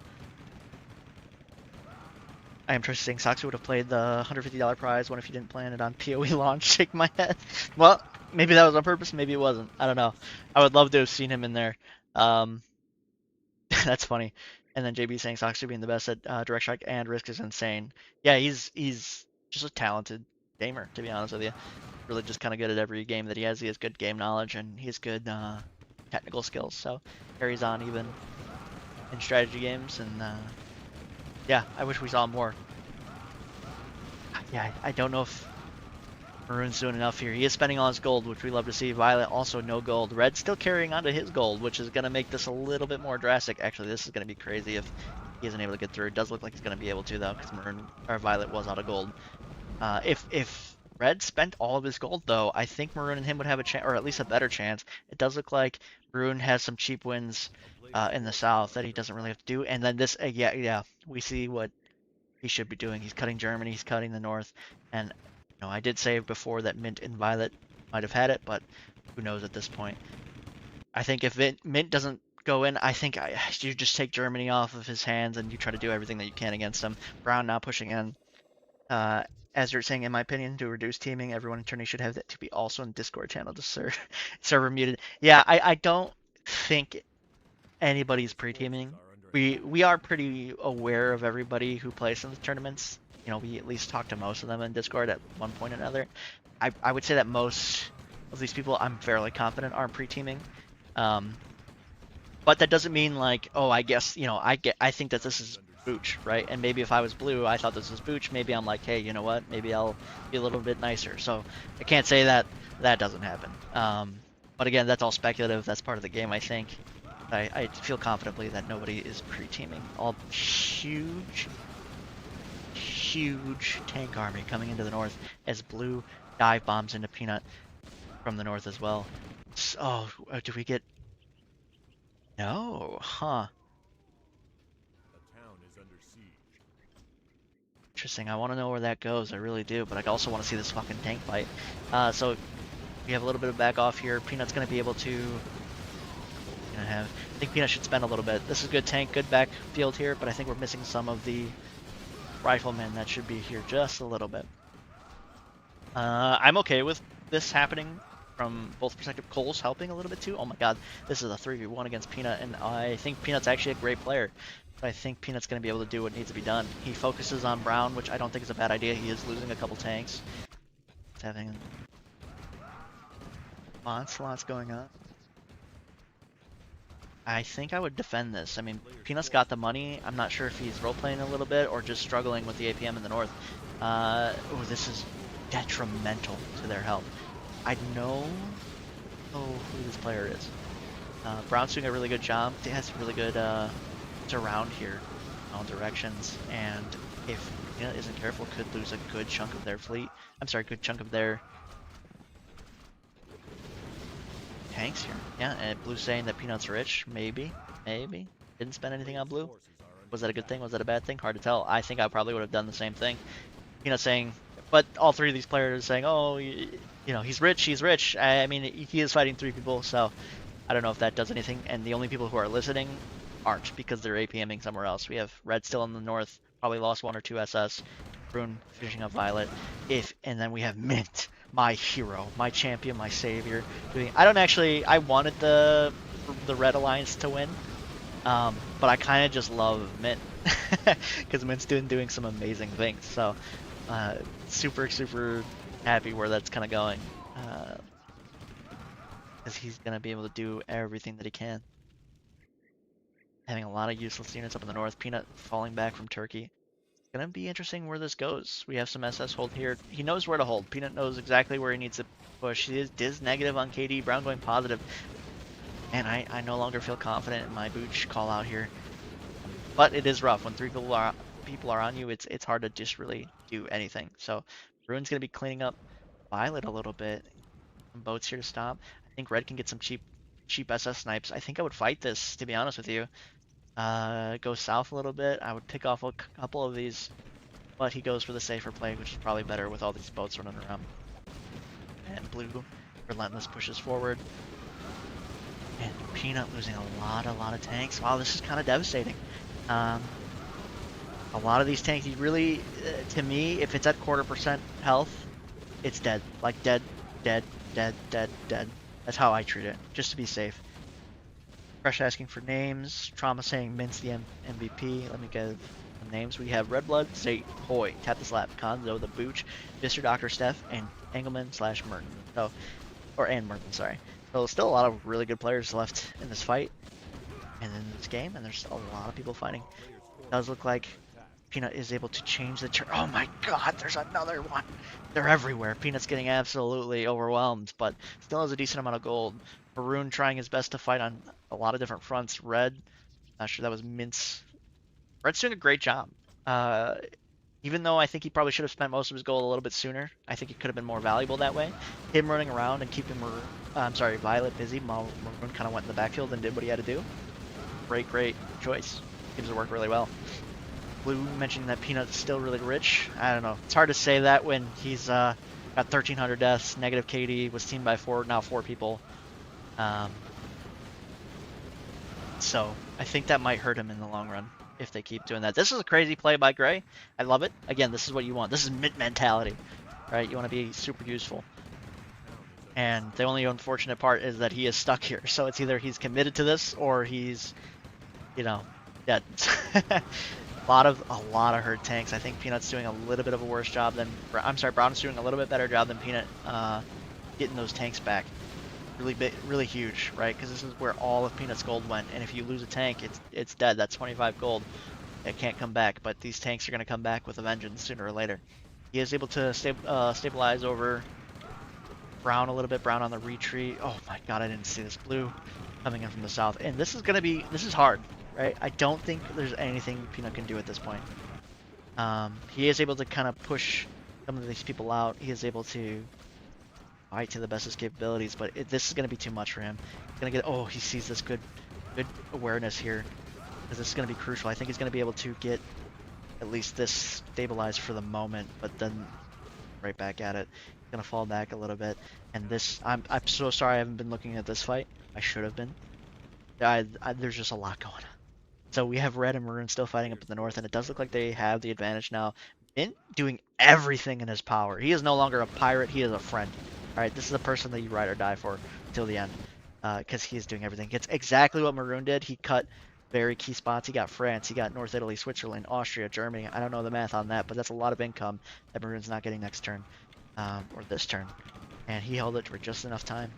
I am trusting Soxy would have played the $150 prize one if you didn't plan it on PoE launch. Shake my head. Well, maybe that was on purpose, maybe it wasn't. I don't know. I would love to have seen him in there. That's funny. And then JB saying Soxy being the best at direct strike and risk is insane. Yeah, he's just a talented gamer, to be honest with you. Really just kind of good at every game that he has. He has good game knowledge and he has good technical skills. So carries on even in strategy games. And yeah, I wish we saw more. Yeah, I don't know if Maroon's doing enough here. He is spending all his gold, which we love to see. Violet also no gold. Red still carrying on to his gold, which is going to make this a little bit more drastic. Actually, this is going to be crazy if he isn't able to get through. It does look like he's going to be able to, though, because Maroon or Violet was out of gold. If Red spent all of his gold, though, I think Maroon and him would have a chance, or at least a better chance. It does look like Maroon has some cheap wins in the south that he doesn't really have to do. And then this, yeah, we see what he should be doing. He's cutting Germany, he's cutting the north, and I did say before that Mint and Violet might have had it, but who knows at this point. I think if Mint doesn't go in, I think you just take Germany off of his hands and you try to do everything that you can against him. Brown now pushing in. As you're saying, in my opinion, to reduce teaming, everyone in tourney should have that to be also in Discord channel to server muted. Yeah, I don't think anybody's pre-teaming. We are pretty aware of everybody who plays in the tournaments. We at least talk to most of them in Discord at one point or another. I would say that most of these people I'm fairly confident aren't pre-teaming. But that doesn't mean like, oh, I guess, I think that this is Booch, right? And maybe if I was blue, I thought this was Booch. Maybe I'm like, hey, you know what? Maybe I'll be a little bit nicer. So I can't say that that doesn't happen. But again, that's all speculative. That's part of the game, I think. I feel confidently that nobody is pre-teaming. All huge tank army coming into the north as blue dive bombs into Peanut from the north as well. Oh, do we get... No, huh. The town is under siege. Interesting. I want to know where that goes. I really do, but I also want to see this fucking tank fight. So we have a little bit of back off here. Peanut's going to be able to... I think Peanut should spend a little bit. This is good tank, good backfield here, but I think we're missing some of the riflemen that should be here just a little bit. I'm okay with this happening from both perspectives. Cole's helping a little bit too. Oh my god, this is a 3v1 against Peanut, and I think Peanut's actually a great player. But I think Peanut's going to be able to do what needs to be done. He focuses on Brown, which I don't think is a bad idea. He is losing a couple tanks. He's having onslaughts going on. I think I would defend this. I mean, Peanut's got the money. I'm not sure if he's role-playing a little bit or just struggling with the APM in the north. Oh, this is detrimental to their health. I know who this player is. Brown's doing a really good job. He has really good surround here in all directions. And if Peanut isn't careful, could lose a good chunk of their fleet. I'm sorry, good chunk of their tanks here. Yeah, and Blue saying that Peanut's rich. Maybe. Didn't spend anything on Blue. Was that a good thing? Was that a bad thing? Hard to tell. I think I probably would have done the same thing. Peanut saying, but all three of these players saying, oh, he's rich. I mean, he is fighting three people, so I don't know if that does anything. And the only people who are listening aren't, because they're APMing somewhere else. We have Red still in the north, probably lost 1 or 2 SS. Brune finishing up Violet. And then we have Mint, my hero, my champion, my savior. I wanted the Red Alliance to win, but I kind of just love Mint because Mint's doing some amazing things. So super happy where that's kind of going, because he's gonna be able to do everything that he can. Having a lot of useless units up in the north. Peanut falling back from Turkey. Gonna be interesting where this goes. We have some SS hold here. He knows where to hold. Peanut knows exactly where he needs to push. He is negative on KD. Brown going positive. And I no longer feel confident in my Booch call out here. But it is rough when 3 people are on you. It's hard to just really do anything. So Ruin's gonna be cleaning up Violet a little bit. Some boats here to stop. I think Red can get some cheap SS snipes. I think I would fight this, to be honest with you. Go south a little bit. I would pick off a couple of these but he goes for the safer play, which is probably better with all these boats running around. And Blue, relentless, pushes forward. And Peanut losing a lot of tanks. Wow, this is kind of devastating. A lot of these tanks, you really, to me, if it's at 1/4% health, it's dead. Like dead, dead, dead, dead, dead. That's how I treat it, just to be safe. Fresh asking for names. Trauma saying mince the MVP. Let me give some names. We have Redblood, Zate, Hoy, Tap the Slap, Konzo, the Booch, Mr. Dr. Steph, and Engelman / Merton. So, and Merton, sorry. So still a lot of really good players left in this fight and in this game, and there's a lot of people fighting. It does look like Peanut is able to change the turn. Oh my god, there's another one. They're everywhere. Peanut's getting absolutely overwhelmed, but still has a decent amount of gold. Maroon trying his best to fight on a lot of different fronts. Red, not sure that was Mince. Red's doing a great job. Even though I think he probably should have spent most of his gold a little bit sooner, I think it could have been more valuable that way. Him running around and keeping Violet busy, Maroon kind of went in the backfield and did what he had to do. Great choice. Seems to work really well. Blue mentioning that Peanut's still really rich. I don't know. It's hard to say that when he's got 1,300 deaths, negative KD, was teamed by now 4 people. So I think that might hurt him in the long run if they keep doing that. This is a crazy play by Gray. I love it. Again, this is what you want. This is mint mentality, right? You want to be super useful. And the only unfortunate part is that he is stuck here. So it's either he's committed to this or he's, dead. A lot of hurt tanks. I think Peanut's doing a little bit of a worse job than Brown's doing a little bit better job than Peanut getting those tanks back. Really huge, right? Because this is where all of Peanut's gold went, and if you lose a tank, it's dead. That's 25 gold. It can't come back, but these tanks are going to come back with a vengeance sooner or later. He is able to stabilize over Brown a little bit. Brown on the retreat. Oh my god, I didn't see this. Blue coming in from the south, and this is hard, right? I don't think there's anything Peanut can do at this point. He is able to kind of push some of these people out. He is able to fight to the best of his capabilities, but this is going to be too much for him. He's going to get, he sees this good awareness here, because this is going to be crucial. I think he's going to be able to get at least this stabilized for the moment, but then right back at it. He's going to fall back a little bit, and this, I'm so sorry I haven't been looking at this fight. I should have been. There's just a lot going on. So we have Red and Maroon still fighting up in the north, and it does look like they have the advantage now. Mint doing everything in his power. He is no longer a pirate, he is a friend. Alright, this is a person that you ride or die for until the end, because he is doing everything. It's exactly what Maroon did. He cut very key spots. He got France, he got North Italy, Switzerland, Austria, Germany. I don't know the math on that, but that's a lot of income that Maroon's not getting next turn, or this turn. And he held it for just enough time.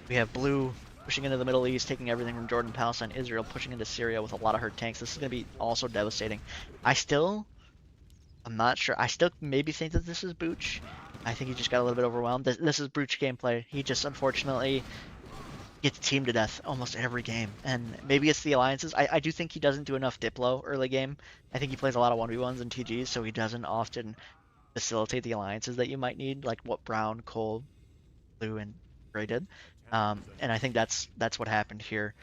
We have Blue pushing into the Middle East, taking everything from Jordan, Palestine, Israel, pushing into Syria with a lot of hurt tanks. This is going to be also devastating. I'm not sure. I still maybe think that this is Booch. I think he just got a little bit overwhelmed. This is Booch gameplay. He just unfortunately gets teamed to death almost every game. And maybe it's the alliances. I do think he doesn't do enough Diplo early game. I think he plays a lot of 1v1s and TGs, so he doesn't often facilitate the alliances that you might need, like what Brown, Cole, Blue, and Gray did. And I think that's what happened here.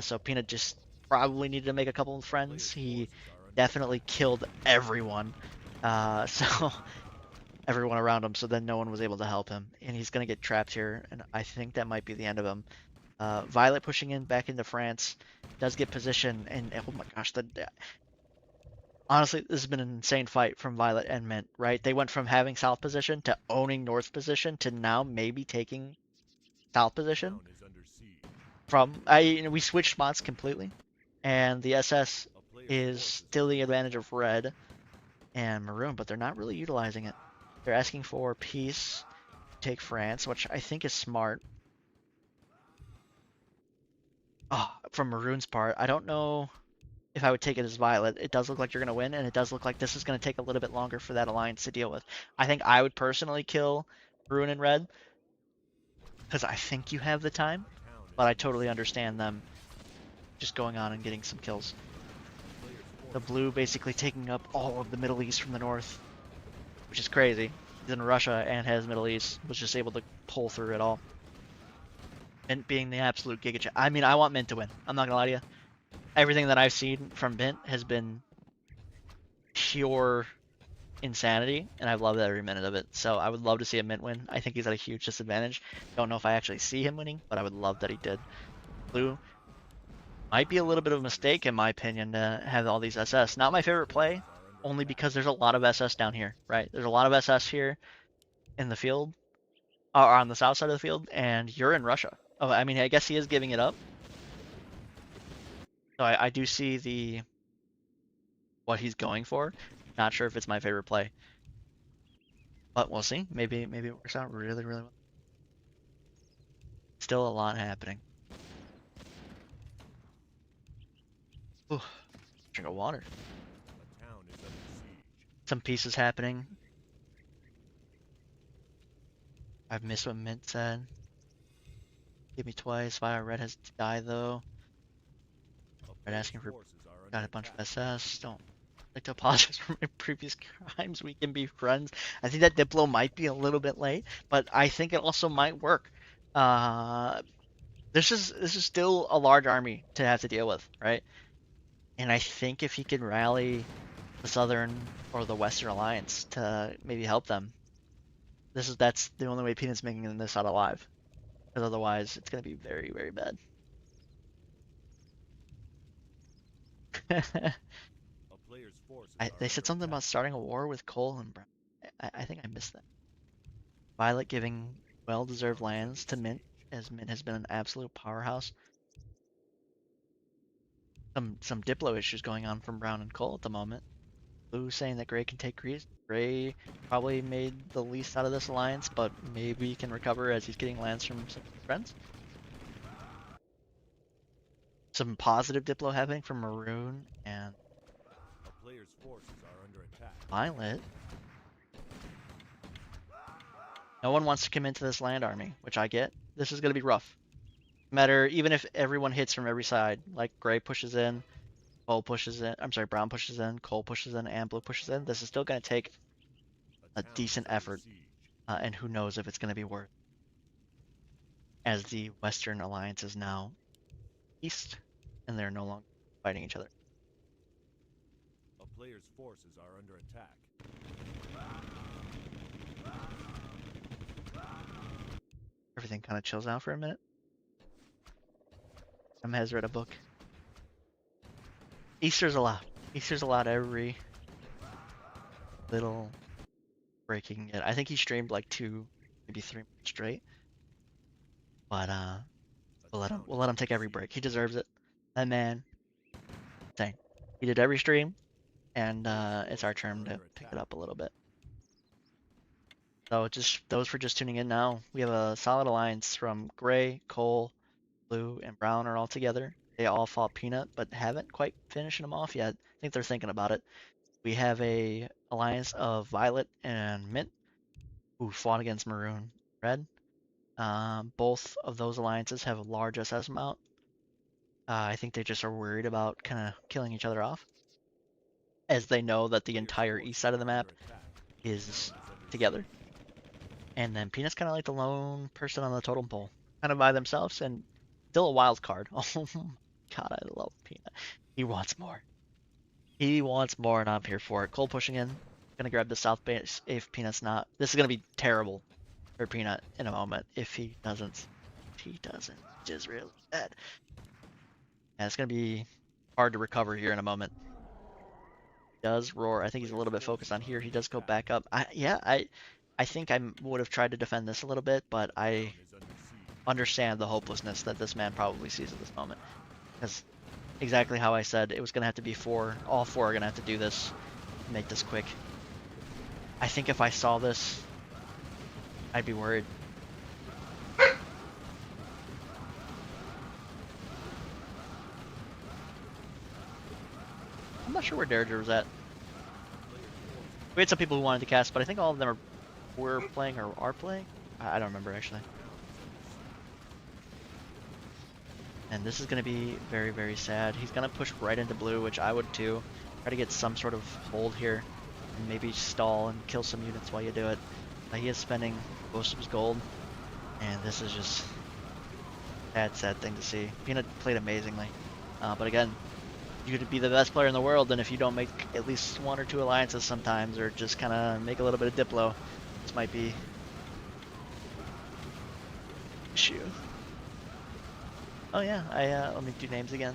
So Peanut just probably needed to make a couple of friends. He definitely killed everyone. So everyone around him, so then no one was able to help him, and he's gonna get trapped here, and I think that might be the end of him. Violet pushing in back into France does get position, and oh my gosh, honestly, this has been an insane fight from Violet and Mint, right? They went from having south position to owning north position to now maybe taking south position. We switched spots completely, and the SS is still the advantage of Red and Maroon, but they're not really utilizing it. They're asking for peace, take France, which I think is smart. From Maroon's part, I don't know if I would take it as Violet. It does look like you're going to win, and it does look like this is going to take a little bit longer for that alliance to deal with. I think I would personally kill Maroon and Red, because I think you have the time, but I totally understand them just going on and getting some kills. The Blue basically taking up all of the Middle East from the north, which is crazy. He's in Russia and has Middle East, was just able to pull through it all. Mint being the absolute giga. I mean, I want Mint to win. I'm not gonna lie to you. Everything that I've seen from Mint has been pure insanity, and I've loved every minute of it. So I would love to see a Mint win. I think he's at a huge disadvantage. Don't know if I actually see him winning, but I would love that he did. Blue might be a little bit of a mistake, in my opinion, to have all these SS. Not my favorite play, only because there's a lot of SS down here, right? There's a lot of SS here in the field, or on the south side of the field, and you're in Russia. Oh, I mean, I guess he is giving it up. So I do see what he's going for. Not sure if it's my favorite play, but we'll see. Maybe it works out really well. Still a lot happening. Ooh, drink of water. The town is under siege. Some pieces happening. I've missed what Mint said. Give me twice. Fire Red has to die though. Red asking for got a bunch of SS. Don't like to apologize for my previous crimes. We can be friends. I think that Diplo might be a little bit late, but I think it also might work. This is still a large army to have to deal with, right? And I think if he can rally the Southern or the Western Alliance to maybe help them, that's the only way Peanut's making this out alive. Because otherwise, it's gonna be very, very bad. They said something about starting a war with Cole and Brown. I think I missed that. Violet giving well-deserved lands to Mint, as Mint has been an absolute powerhouse. Some Diplo issues going on from Brown and Cole at the moment. Blue saying that Gray can take Grease. Gray probably made the least out of this alliance, but maybe he can recover as he's getting lands from some friends. Some positive Diplo happening from Maroon and Player's forces are under attack. Violet. No one wants to come into this land army, which I get. This is going to be rough. No matter, even if everyone hits from every side, like Gray pushes in, Cole pushes in, I'm sorry, Brown pushes in, Cole pushes in, and Blue pushes in, this is still going to take a decent effort, and who knows if it's going to be worth, as the Western Alliance is now east, and they're no longer fighting each other. A player's forces are under attack. Everything kind of chills out for a minute. Has read a book. Easter's allowed. Easter's allowed every little break he can get. I think he streamed like 2, maybe 3 months straight. But we'll let him take every break. He deserves it. That man, dang. He did every stream, and it's our turn to pick it up a little bit. So just those for just tuning in now. We have a solid alliance from Gray, Cole, Blue, and Brown are all together. They all fought Peanut, but haven't quite finished them off yet. I think they're thinking about it. We have a alliance of Violet and Mint, who fought against Maroon Red. Both of those alliances have a large SS amount. I think they just are worried about kind of killing each other off, as they know that the entire east side of the map is together. And then Peanut's kind of like the lone person on the totem pole, kind of by themselves, and still a wild card. Oh my god, I love Peanut. He wants more. He wants more, and I'm here for it. Cole pushing in. Gonna grab the south base if Peanut's not. This is gonna be terrible for Peanut in a moment if he doesn't. If he doesn't, which is really bad. And it's gonna be hard to recover here in a moment. He does roar. I think he's a little bit focused on here. He does go back up. I think I would have tried to defend this a little bit, but I understand the hopelessness that this man probably sees at this moment. Because exactly how I said, it was going to have to be 4. All 4 are going to have to do this, make this quick. I think if I saw this, I'd be worried. I'm not sure where Derringer was at. We had some people who wanted to cast, but I think all of them were playing or are playing. I don't remember actually. And this is going to be very, very sad. He's going to push right into blue, which I would too. Try to get some sort of hold here. And maybe stall and kill some units while you do it. He is spending most of his gold. And this is just a sad thing to see. Peanut played amazingly. But again, you to be the best player in the world, and if you don't make at least 1 or 2 alliances sometimes, or just kind of make a little bit of Diplo, this might be issue. Oh yeah, let me do names again.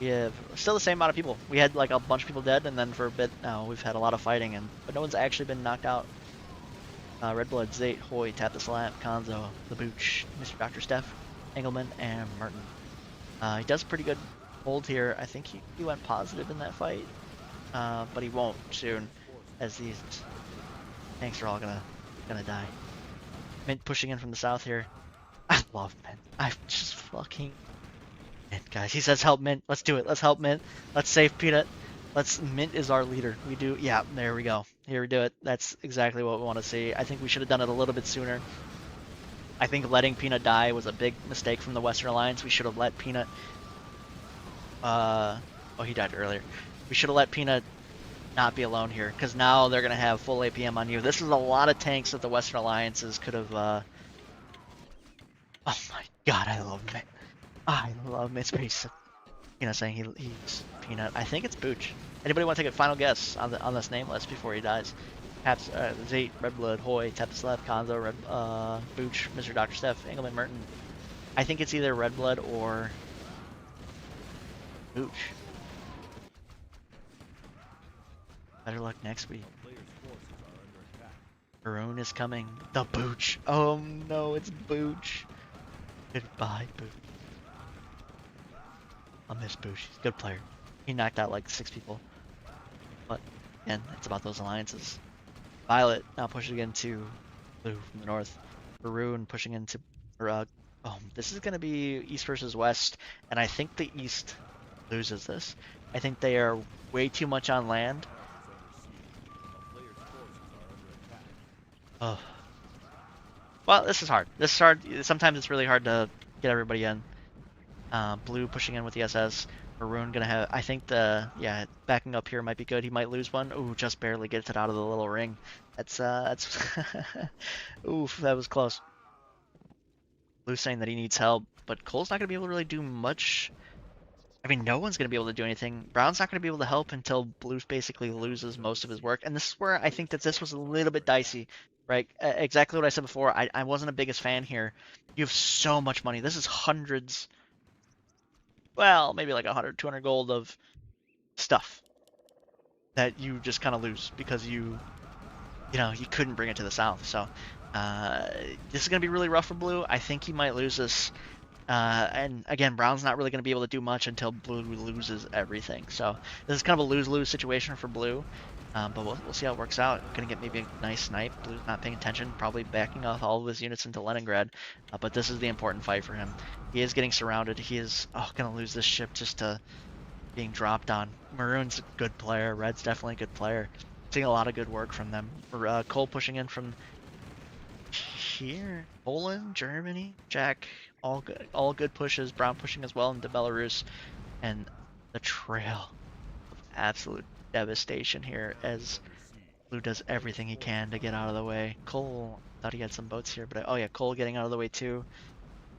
We have still the same amount of people. We had like a bunch of people dead, and then for a bit now we've had a lot of fighting, but no one's actually been knocked out. Red Blood, Zate, Hoy, Tap the Slap, Konzo, The Booch, Mr. Dr. Steph, Engelman, and Merton. He does pretty good hold here. I think he went positive in that fight, but he won't soon, as these tanks are all gonna die. Mint pushing in from the south here. I love Mint. I just fucking Mint, guys. He says help Mint. Let's do it. Let's help Mint. Let's save Peanut. Mint is our leader. We do. Yeah, there we go. Here we do it. That's exactly what we want to see. I think we should have done it a little bit sooner. I think letting Peanut die was a big mistake from the Western Alliance. We should have let Peanut. Oh, he died earlier. We should have let Peanut not be alone here, because now they're gonna have full APM on you. This is a lot of tanks that the Western Alliances could have. Oh my God, I love Mint. I love Mint's face. Saying he's Peanut. I think it's Booch. Anybody want to take a final guess on this name list before he dies? Perhaps Zate, Red Blood, Hoy, Tap the Slap, Konzo, Booch, Mr. Dr. Steph, Engelman, Merton. I think it's either Red Blood or Booch. Better luck next week. Maroon is coming. The Booch. Oh no, it's Booch. Goodbye, Booch. I'll miss Booch. He's a good player. He knocked out like 6 people. But again, it's about those alliances. Violet now pushing again to blue from the north. Maroon pushing into this is gonna be east versus west, and I think the east loses this. I think they are way too much on land. Oh. Well, this is hard. This is hard. Sometimes it's really hard to get everybody in. Blue pushing in with the SS. Maroon gonna have. I think backing up here might be good. He might lose one. Ooh, just barely gets it out of the little ring. That's oof, that was close. Blue's saying that he needs help, but Cole's not gonna be able to really do much. I mean, no one's gonna be able to do anything. Brown's not gonna be able to help until Blue basically loses most of his work, and this is where I think that this was a little bit dicey. Right, exactly what I said before. I wasn't a biggest fan here. You have so much money. This is hundreds. Well, maybe like 100, 200 gold of stuff that you just kind of lose because you couldn't bring it to the south. So this is going to be really rough for Blue. I think he might lose this. And again, Brown's not really going to be able to do much until Blue loses everything. So this is kind of a lose-lose situation for Blue. But we'll see how it works out. Gonna get maybe a nice snipe. Blue's not paying attention, probably backing off all of his units into Leningrad. But this is the important fight for him. He is getting surrounded. He is gonna lose this ship just to being dropped on. Maroon's a good player. Red's definitely a good player. Seeing a lot of good work from them. Cole pushing in from here. Poland, Germany, Jack, all good pushes. Brown pushing as well into Belarus, and the trail of absolute devastation here as Blue does everything he can to get out of the way. Cole thought he had some boats here, but oh yeah, Cole getting out of the way too,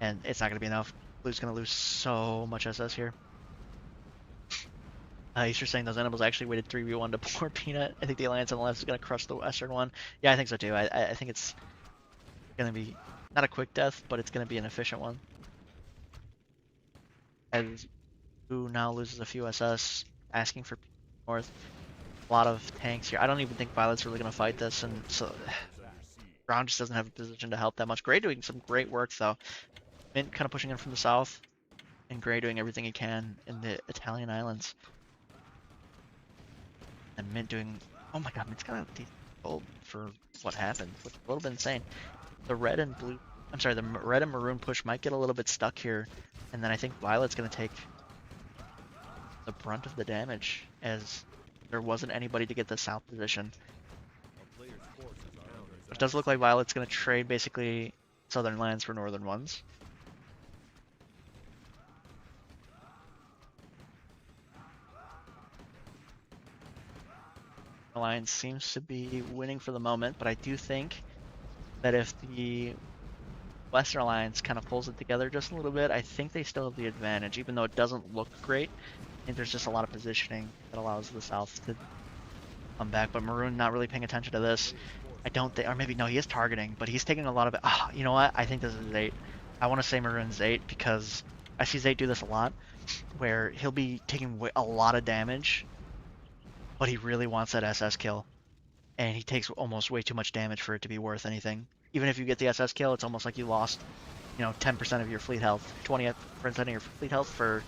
and it's not gonna be enough. Blue's gonna lose so much SS here. He's just saying those animals actually waited 3v1 to pour Peanut. I think the alliance on the left is gonna crush the western one. Yeah, I think so too. I think it's gonna be not a quick death, but it's gonna be an efficient one. As Blue now loses a few SS, asking for north. A lot of tanks here. I don't even think Violet's really going to fight this, and so Brown just doesn't have a position to help that much. Gray doing some great work, though. Mint kind of pushing in from the south, and Gray doing everything he can in the Italian islands. And Mint doing... Oh my god, Mint's got a decent gold for what happened, which is a little bit insane. The red and blue... I'm sorry, the red and maroon push might get a little bit stuck here, and then I think Violet's going to take the brunt of the damage, as there wasn't anybody to get the south position. It does look like Violet's going to trade basically southern lands for northern ones. Alliance seems to be winning for the moment, but I do think that if the Western Alliance kind of pulls it together just a little bit, I think they still have the advantage, even though it doesn't look great. think there's just a lot of positioning that allows the South to come back, but Maroon not really paying attention to this. I don't think, or maybe no, he is targeting, but he's taking a lot of it. Ah, you know what? I think this is 8. I want to say Maroon's 8 because I see Zayt do this a lot, where he'll be taking a lot of damage, but he really wants that SS kill, and he takes almost way too much damage for it to be worth anything. Even if you get the SS kill, it's almost like you lost, 10% of your fleet health, 20% of your fleet health for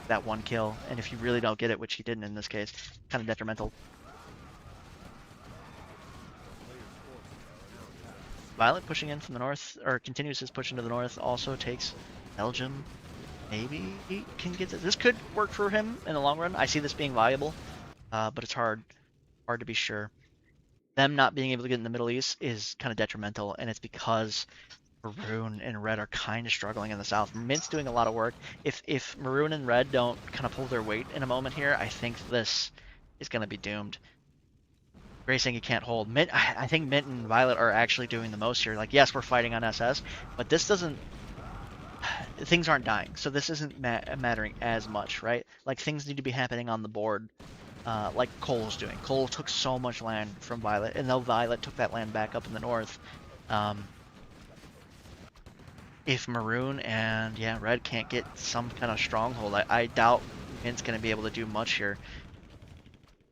that one kill, and if you really don't get it, which he didn't in this case, kind of detrimental. Violet pushing in from the north, or continues his push into the north, also takes Belgium. Maybe he can get this. This could work for him in the long run. I see this being viable, but it's hard to be sure. Them not being able to get in the Middle East is kind of detrimental, and it's because Maroon and Red are kind of struggling in the South. Mint's doing a lot of work. If Maroon and Red don't kind of pull their weight in a moment here, I think this is going to be doomed. Gray saying he can't hold. Mint, I think Mint and Violet are actually doing the most here. Like, yes, we're fighting on SS, but this doesn't... Things aren't dying, so this isn't mattering as much, right? Like, things need to be happening on the board, like Cole's doing. Cole took so much land from Violet, and though Violet took that land back up in the north, if Maroon and, Red can't get some kind of stronghold, I doubt Mint's going to be able to do much here.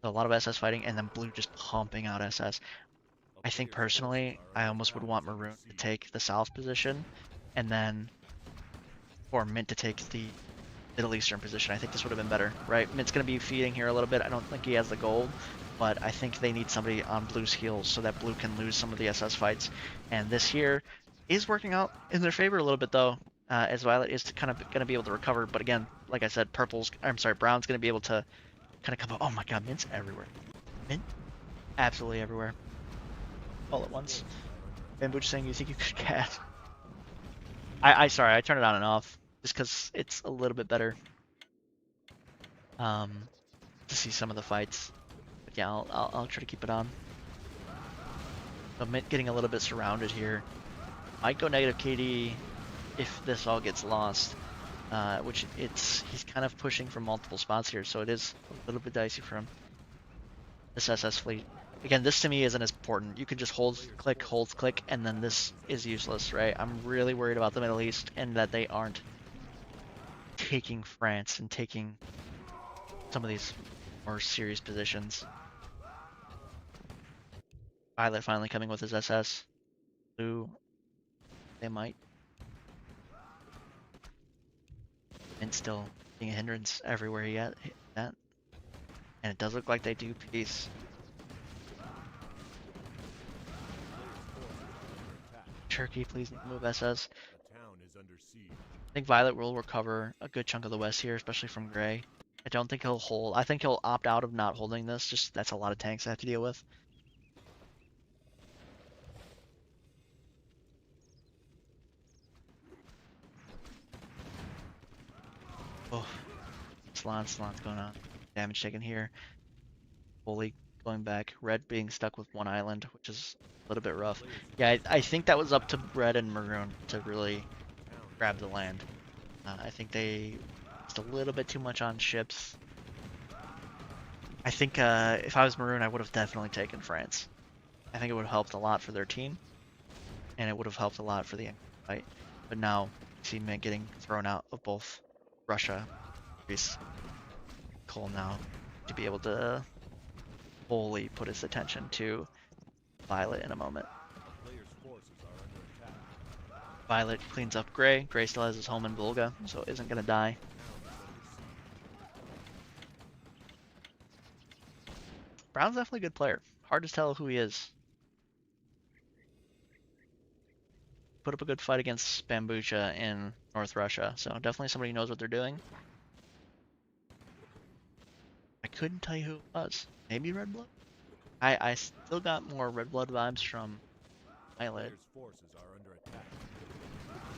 A lot of SS fighting, and then Blue just pumping out SS. I think personally, I almost would want Maroon to take the south position, and then for Mint to take the Middle Eastern position. I think this would have been better, right? Mint's going to be feeding here a little bit. I don't think he has the gold, but I think they need somebody on Blue's heels so that Blue can lose some of the SS fights. And this here is working out in their favor a little bit, though, as Violet is kind of going to be able to recover. But again, like I said, Brown's going to be able to kind of come up. Oh my god, Mint's everywhere. Mint? Absolutely everywhere. All at once. Bambooch saying you think you could cast. Sorry, I turned it on and off just because it's a little bit better to see some of the fights. But yeah, I'll try to keep it on. So Mint getting a little bit surrounded here. Might go negative KD if this all gets lost. Which he's kind of pushing from multiple spots here, so it is a little bit dicey for him. This SS fleet. Again, this to me isn't as important. You can just hold, click, and then this is useless, right? I'm really worried about the Middle East and that they aren't taking France and taking some of these more serious positions. Violet finally coming with his SS. Blue, they might. And still being a hindrance everywhere he at. And it does look like they do peace. Turkey, please move SS. I think Violet will recover a good chunk of the west here, especially from Gray. I don't think he'll hold. I think he'll opt out of not holding this. Just that's a lot of tanks I have to deal with. Oh, Slant's going on. Damage taken here. Fully going back. Red being stuck with one island, which is a little bit rough. Yeah, I think that was up to Red and Maroon to really grab the land. I think they just a little bit too much on ships. I think if I was Maroon, I would have definitely taken France. I think it would have helped a lot for their team, and it would have helped a lot for the fight. But now, you see Mint getting thrown out of both Russia, Greece, Cole now to be able to fully put his attention to Violet in a moment. Violet cleans up Gray. Gray still has his home in Volga, so isn't gonna die. Brown's definitely a good player. Hard to tell who he is. Put up a good fight against Bambucha in North Russia, so definitely somebody who knows what they're doing. I couldn't tell you who it was. Maybe Red Blood? I still got more Red Blood vibes from Violet.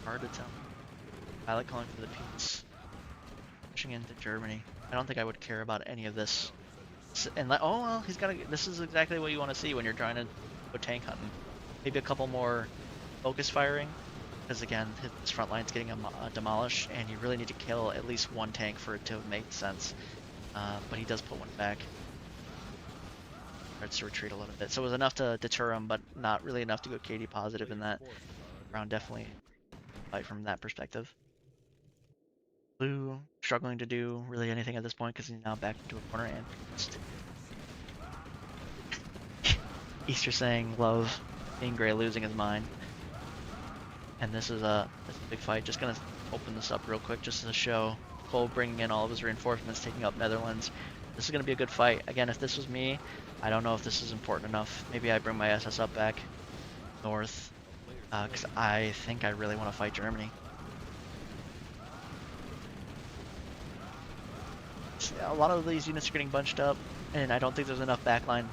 Hard to tell. Violet calling for the peace. Pushing into Germany. I don't think I would care about any of this. And like, oh well, he's got to. This is exactly what you want to see when you're trying to go tank hunting. Maybe a couple more focus firing, because again, his front line's getting demolished, and you really need to kill at least one tank for it to make sense. but he does put one back. Starts to retreat a little bit. So it was enough to deter him, but not really enough to go KD positive in that round. Definitely fight from that perspective. Blue struggling to do really anything at this point because he's now back into a corner and Easter saying love being gray losing his mind. And this is a big fight. Just gonna open this up real quick just to show Cole bringing in all of his reinforcements, taking up Netherlands. This is gonna be a good fight. Again, if this was me, I don't know if this is important enough. Maybe I bring my SS up back north because I think I really want to fight Germany. A lot of these units are getting bunched up, and I don't think there's enough backline.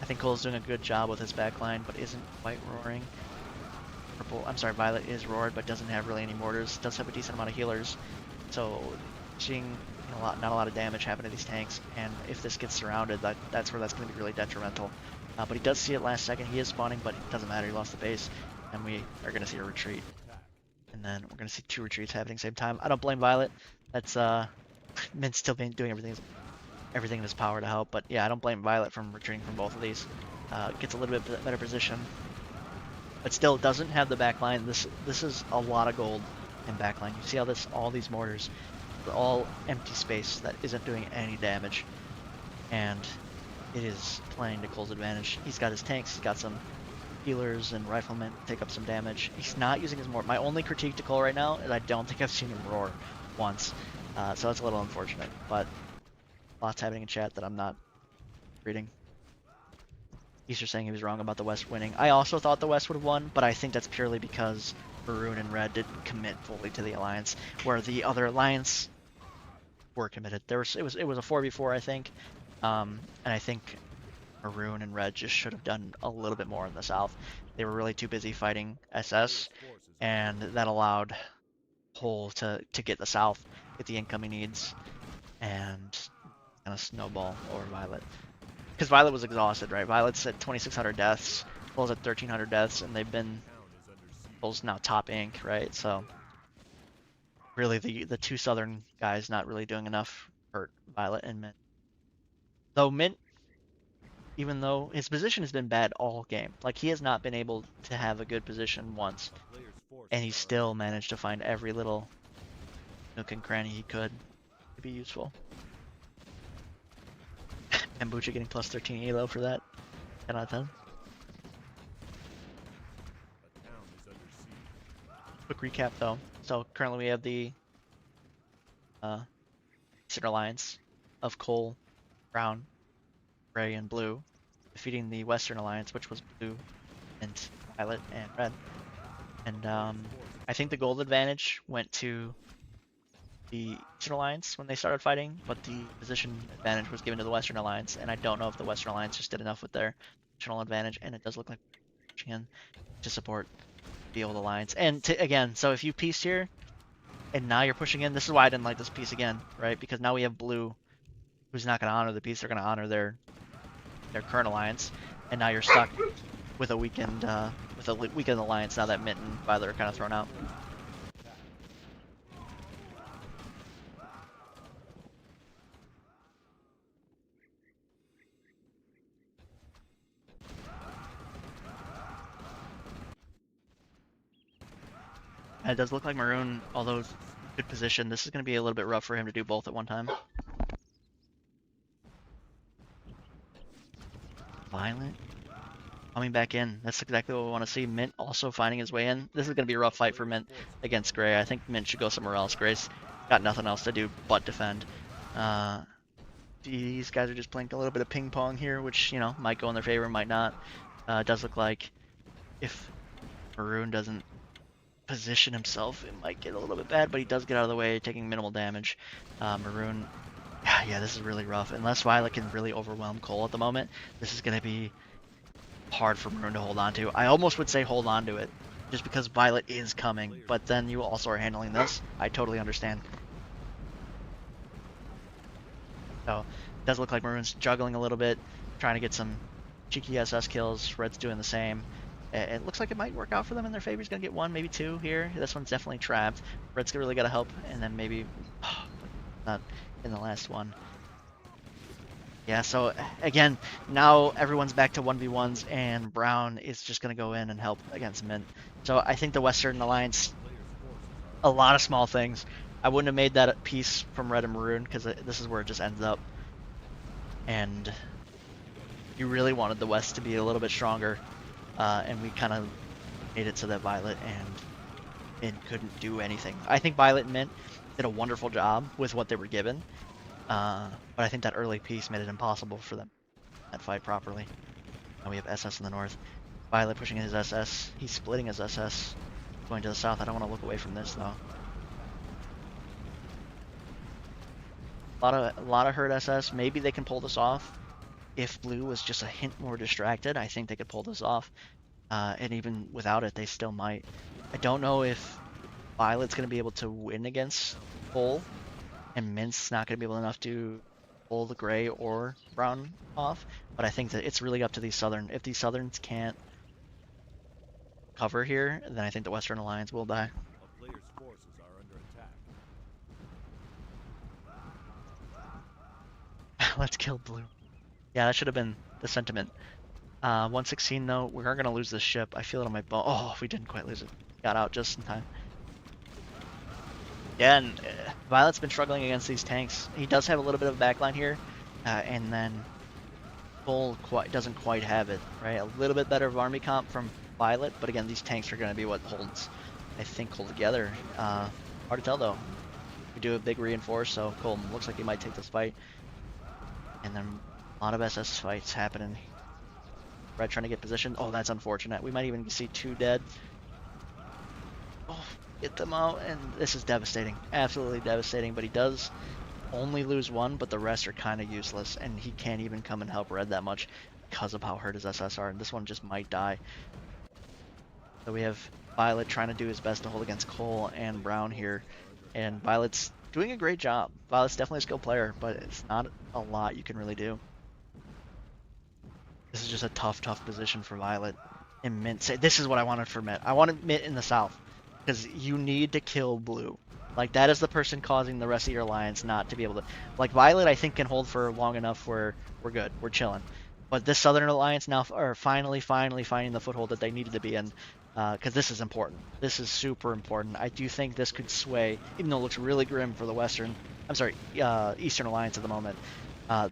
I think Cole's doing a good job with his backline, but isn't quite roaring. Violet is roared, but doesn't have really any mortars. Does have a decent amount of healers, so seeing not a lot of damage happen to these tanks. And if this gets surrounded, that's where that's going to be really detrimental. But he does see it last second. He is spawning, but it doesn't matter. He lost the base, and we are going to see a retreat. And then we're going to see 2 retreats happening at the same time. I don't blame Violet. That's Mint's still been doing everything in his power to help. But yeah, I don't blame Violet from retreating from both of these. Gets a little bit better position, but still doesn't have the backline. This is a lot of gold in backline. You see how all these mortars, they're all empty space that isn't doing any damage, and it is playing to Cole's advantage. He's got his tanks. He's got some healers and riflemen take up some damage. He's not using his mortar. My only critique to Cole right now is I don't think I've seen him roar once. So that's a little unfortunate, but lots happening in chat that I'm not reading. Easter saying he was wrong about the West winning. I also thought the West would have won, but I think that's purely because Maroon and Red didn't commit fully to the alliance, where the other alliance were committed. It was a 4v4, I think, and I think Maroon and Red just should have done a little bit more in the South. They were really too busy fighting SS, and that allowed Cole to get the South, get the incoming needs, and kind of snowball over Violet. Because Violet was exhausted, right? Violet's at 2,600 deaths, Cole's at 1,300 deaths, and they've been Cole's now top ink, right? So really, the 2 southern guys not really doing enough hurt Violet and Mint. Though Mint, even though his position has been bad all game, like he has not been able to have a good position once, and he still managed to find every little nook and cranny he could to be useful. And Bucha getting plus 13 elo for that. 10 out of 10. Quick recap though. So currently we have the Eastern Alliance of Cole, Brown, Gray, and Blue defeating the Western Alliance, which was Blue and Violet and Red. And I think the gold advantage went to the Eastern Alliance when they started fighting, but the position advantage was given to the Western Alliance, and I don't know if the Western Alliance just did enough with their positional advantage, and it does look like to support the old alliance. And again, so if you pieced here, and now you're pushing in, this is why I didn't like this piece again, right? Because now we have Blue, who's not going to honor the piece, they're going to honor their current alliance, and now you're stuck with a weakened alliance now that Mint and Violet are kind of thrown out. And it does look like Maroon, although good position, this is going to be a little bit rough for him to do both at one time. Violent coming back in. That's exactly what we want to see. Mint also finding his way in. This is going to be a rough fight for Mint against Gray. I think Mint should go somewhere else. Gray's got nothing else to do but defend. These guys are just playing a little bit of ping pong here, which, you know, might go in their favor, might not. It does look like if Maroon doesn't position himself, it might get a little bit bad, but he does get out of the way, taking minimal damage. Maroon, yeah, this is really rough. Unless Violet can really overwhelm Cole at the moment, this is going to be hard for Maroon to hold on to. I almost would say hold on to it, just because Violet is coming, but then you also are handling this. I totally understand. So, it does look like Maroon's juggling a little bit, trying to get some cheeky SS kills. Red's doing the same. It looks like it might work out for them in their favor. He's going to get 1, maybe 2 here. This one's definitely trapped. Red's really got to help, and then maybe not in the last one. Yeah, so again, now everyone's back to 1v1s, and Brown is just going to go in and help against Mint. So I think the Western Alliance, a lot of small things. I wouldn't have made that piece from Red and Maroon, because this is where it just ends up. And you really wanted the West to be a little bit stronger, and we kind of made it so that Violet and Mint couldn't do anything. I think Violet and Mint did a wonderful job with what they were given, but I think that early piece made it impossible for them to fight properly. Now we have SS in the north. Violet pushing his SS. He's splitting his SS. Going to the south. I don't want to look away from this though. A lot of hurt SS. Maybe they can pull this off. If blue was just a hint more distracted, I think they could pull this off. And even without it, they still might. I don't know if Violet's going to be able to win against Bull, and Mint's not going to be able enough to pull the gray or brown off. But I think that it's really up to these southern. If these southerns can't cover here, then I think the Western Alliance will die. A player's forces are under attack. Let's kill blue. Yeah, that should have been the sentiment. 116 though, we are gonna lose this ship. I feel it on my bone. Oh, we didn't quite lose it. Got out just in time. Yeah, and Violet's been struggling against these tanks. He does have a little bit of a backline here, and then Bull doesn't quite have it, right? A little bit better of army comp from Violet, but again, these tanks are gonna be what holds, I think, hold together. Hard to tell though. We do a big reinforce, so Colton looks like he might take this fight. And then a lot of SS fights happening. Red trying to get positioned. Oh, that's unfortunate. We might even see 2 dead. Oh, get them out. And this is devastating. Absolutely devastating. But he does only lose 1, but the rest are kind of useless. And he can't even come and help Red that much because of how hurt his SS are. And this one just might die. So we have Violet trying to do his best to hold against Cole and Brown here. And Violet's doing a great job. Violet's definitely a skilled player, but it's not a lot you can really do. This is just a tough position for Violet. And Mint, this is what I wanted for Mint. I wanted Mint in the south, because you need to kill blue. Like, that is the person causing the rest of your alliance not to be able to... Like, Violet, I think, can hold for long enough where we're good. We're chilling. But this southern alliance now are finally finding the foothold that they needed to be in, because this is important. This is super important. I do think this could sway, even though it looks really grim for the western... I'm sorry, eastern alliance at the moment.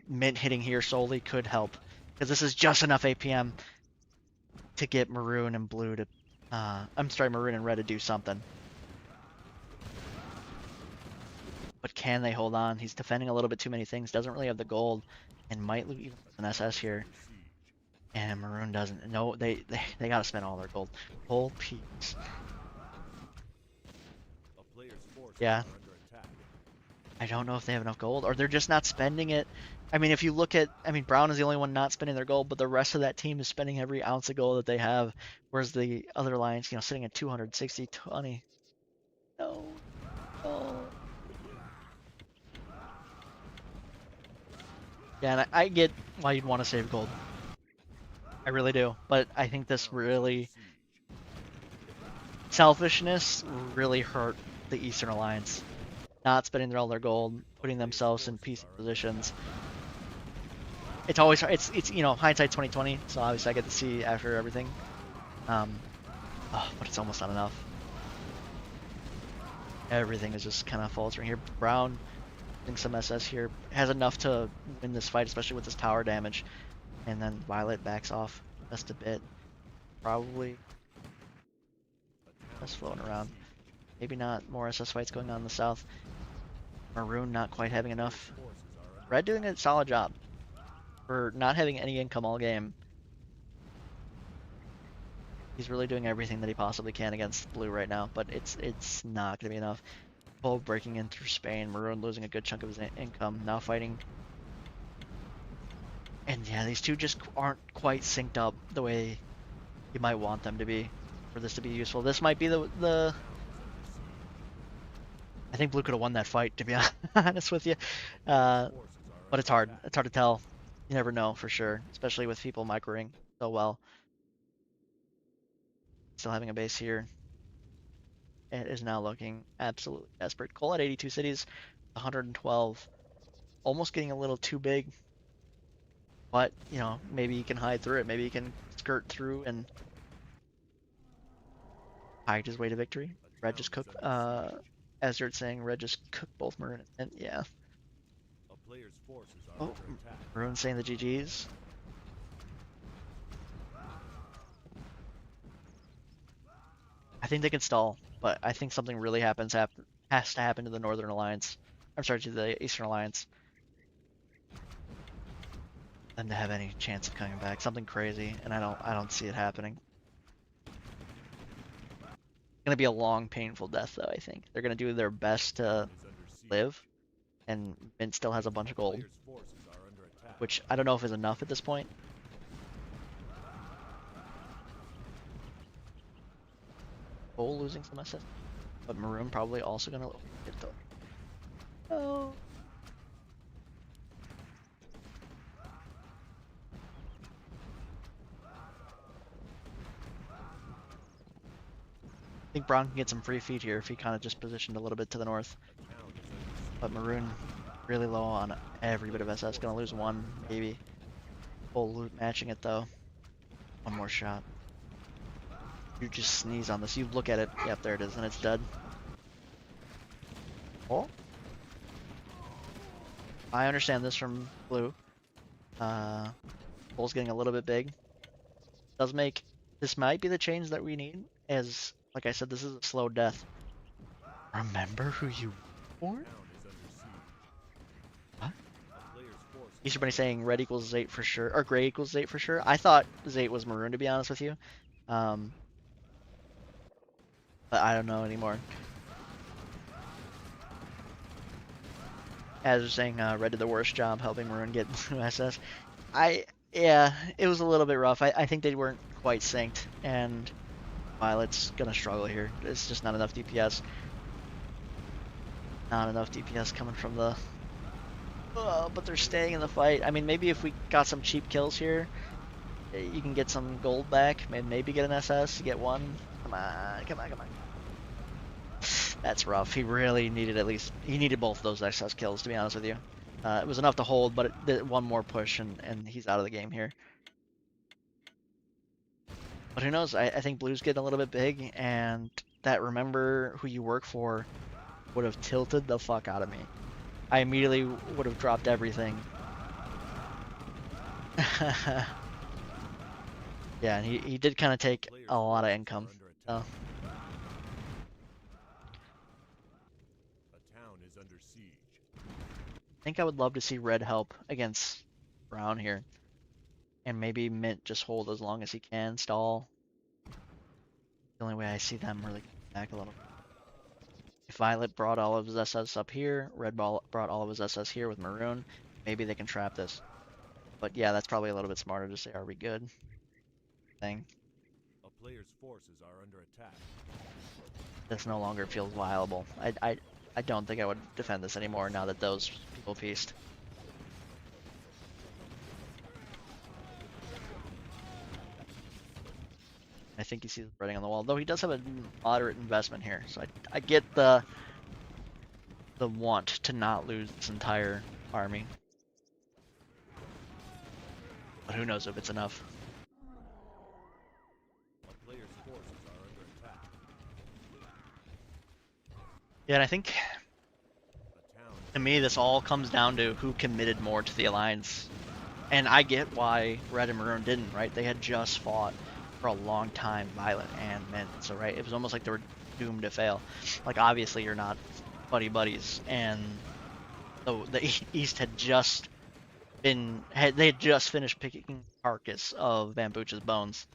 Mint hitting here solely could help, because this is just enough APM to get maroon and blue to... I'm sorry, maroon and red to do something. But can they hold on? He's defending a little bit too many things, doesn't really have the gold, and might lose even an SS here. And maroon doesn't. No, they gotta spend all their gold. Whole piece. A player's forces Yeah. are under attack. I don't know if they have enough gold, or they're just not spending it. I mean, if you look at, I mean, Brown is the only one not spending their gold, but the rest of that team is spending every ounce of gold that they have, whereas the other alliance, sitting at 260, 20. No. No. Yeah, and I get why you'd want to save gold. I really do, but I think this really... Selfishness really hurt the Eastern Alliance. Not spending all their gold, putting themselves in peace positions. It's always it's hindsight 2020, so obviously I get to see after everything. But it's almost not enough. Everything is just kind of faltering here. Brown, getting some SS here, has enough to win this fight, especially with this tower damage. And then Violet backs off just a bit. Probably just floating around. Maybe not more SS fights going on in the south. Maroon not quite having enough. Red doing a solid job for not having any income all game. He's really doing everything that he possibly can against blue right now, but it's not going to be enough. Bull breaking in through Spain, Maroon losing a good chunk of his income, now fighting. And yeah, these two just aren't quite synced up the way you might want them to be for this to be useful. This might be the I think blue could have won that fight, to be honest with you. But it's hard. It's hard to tell. You never know for sure, especially with people microing so well. Still having a base here. It is now looking absolutely desperate. Cole at 82 cities, 112. Almost getting a little too big. But, you know, maybe he can hide through it. Maybe he can skirt through and hide his way to victory. A Red town just is cooked, under siege. Ezreal saying Red just cooked both Maroon and, yeah. A player's forces are Oh, under attack. Maroon saying the GG's. I think they can stall, but I think something really has to happen to the Northern Alliance. I'm sorry, to the Eastern Alliance. Them to have any chance of coming back. Something crazy, and I don't see it happening. Gonna be a long, painful death, though. I think they're gonna do their best to Town is under siege. live, and Mint still has a bunch of A gold, player's forces are under attack. which I don't know if is enough at this point. Cole losing some SS, but Maroon probably also gonna get the. Oh. I think Braun can get some free feed here if he kind of just positioned a little bit to the north. A town is under siege. But Maroon really low on every bit of SS. Gonna lose one, maybe. Full loot matching it though. One more shot. You just sneeze on this. You look at it. Yep, there it is, and it's dead. Oh. I understand this from blue. Bull's getting a little bit big. Does make this might be the change that we need, as like I said, this is a slow death. Remember who you were? Town is under siege. What? A player's forces Easter Bunny saying red equals Zayt for sure, or gray equals Zayt for sure. I thought Zayt was maroon, to be honest with you. But I don't know anymore. As was saying, Red did the worst job helping Maroon get blue SS. Yeah, it was a little bit rough. I think they weren't quite synced, and Violet's gonna struggle here. It's just not enough DPS. Not enough DPS coming from the. But they're staying in the fight. I mean, maybe if we got some cheap kills here, you can get some gold back. Maybe get an SS. Get one. Come on, come on, come on. That's rough. He really needed he needed both of those SS kills, to be honest with you. It was enough to hold, but it did one more push and he's out of the game here. But who knows? I think Blue's getting a little bit big, and that remember who you work for would have tilted the fuck out of me. I immediately would have dropped everything. Yeah, and he did kind of take players' a lot of forces are income. under So. attack. A town is under siege. I think I would love to see Red help against Brown here. And maybe Mint just hold as long as he can, stall. The only way I see them really coming back a little. If Violet brought all of his SS up here, Red brought all of his SS here with Maroon, maybe they can trap this. But yeah, that's probably a little bit smarter to say, are we good? Thing. A player's forces are under attack. This no longer feels viable. I don't think I would defend this anymore now that those people pieced. I think he sees the writing on the wall, though he does have a moderate investment here, so I get the want to not lose this entire army. But who knows if it's enough. A player's forces are under attack. Yeah, and I think A town to me this all comes down to who committed more to the alliance. And I get why Red and Maroon didn't, right? They had just fought for a long time, Violet and Mint. So, right, it was almost like they were doomed to fail. Like, obviously you're not buddies, and the East had just they had just finished picking carcass of Bambucha's bones.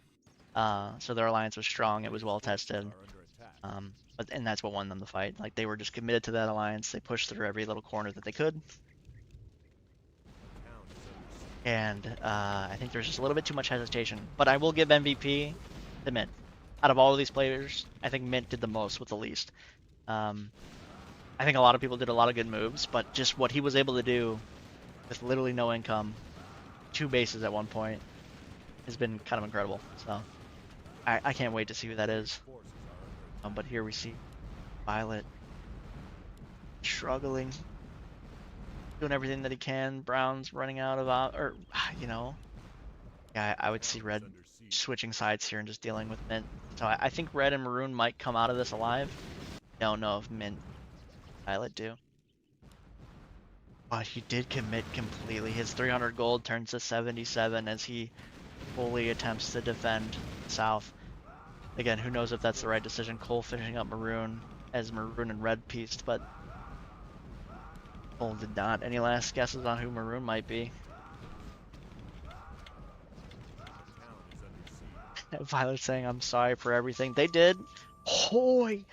So their alliance was strong, it was well tested. are under attack. And that's what won them the fight. Like, they were just committed to that alliance. They pushed through every little corner that they could. A town is under siege. And I think there's just a little bit too much hesitation. But I will give MVP to Mint. Out of all of these players, I think Mint did the most with the least. I think a lot of people did a lot of good moves, but just what he was able to do with literally no income, 2 bases at one point, has been kind of incredible. So I can't wait to see who that is. Forces are under attack. But here we see Violet struggling. doing everything that he can. Brown's running out of or you know, yeah, I would see red Under siege. switching sides here and just dealing with mint. So I think red and maroon might come out of this alive. Don't know if mint violet do. But he did commit completely. His 300 gold turns to 77 as he fully attempts to defend south. Again, who knows if that's the right decision. Cole finishing up maroon as maroon and red pieced, but Cole did not. Any last guesses on who maroon might be? The town is under siege. Violet saying, I'm sorry for everything. They did. Hoy!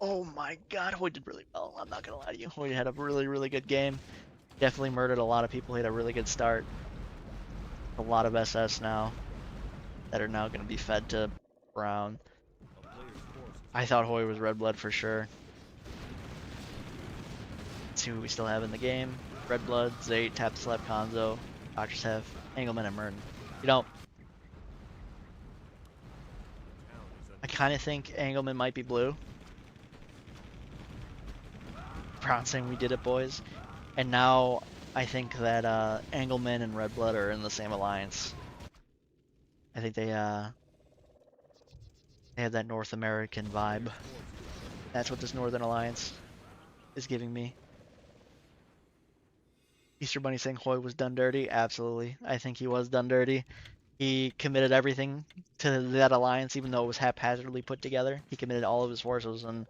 Oh my god, Hoy did really well. I'm not gonna lie to you. Hoy had a really, really good game. Definitely murdered a lot of people. He had a really good start. A lot of SS now that are now gonna be fed to Brown. A player's force is I thought Hoy was red blood for sure. Let's see who we still have in the game. Red blood, Zayt, Tap Slap, Konzo, Dr. Sev, Engelman, and Merton. You know, the town is I under kind of think Engelman might be blue. Brown saying we did it, boys. And now I think that Engelman and Red Blood are in the same alliance. I think they have that North American vibe. force is That's what this Northern Alliance is giving me. Easter Bunny saying Hoy was done dirty. Absolutely. I think he was done dirty. He committed everything to that alliance, even though it was haphazardly put together. He committed all of his forces, and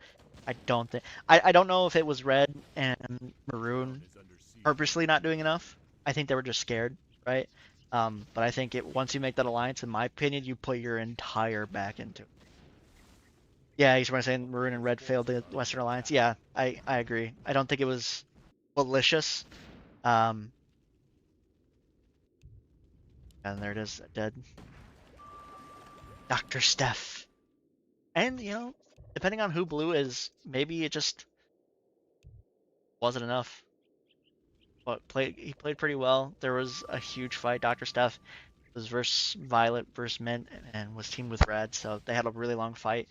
I don't think I don't know if it was red and maroon is under siege. purposely not doing enough. I think they were just scared, right? But I think once you make that alliance, in my opinion, you put your entire back into it. Yeah, he's saying maroon and red failed the Western Alliance. Yeah, I agree. I don't think it was malicious. And there it is, dead. Dr. Steph. And, you know, depending on who blue is, maybe it just wasn't enough. But he played pretty well. There was a huge fight. Dr. Steph was versus Violet versus Mint and was teamed with Red, so they had a really long fight.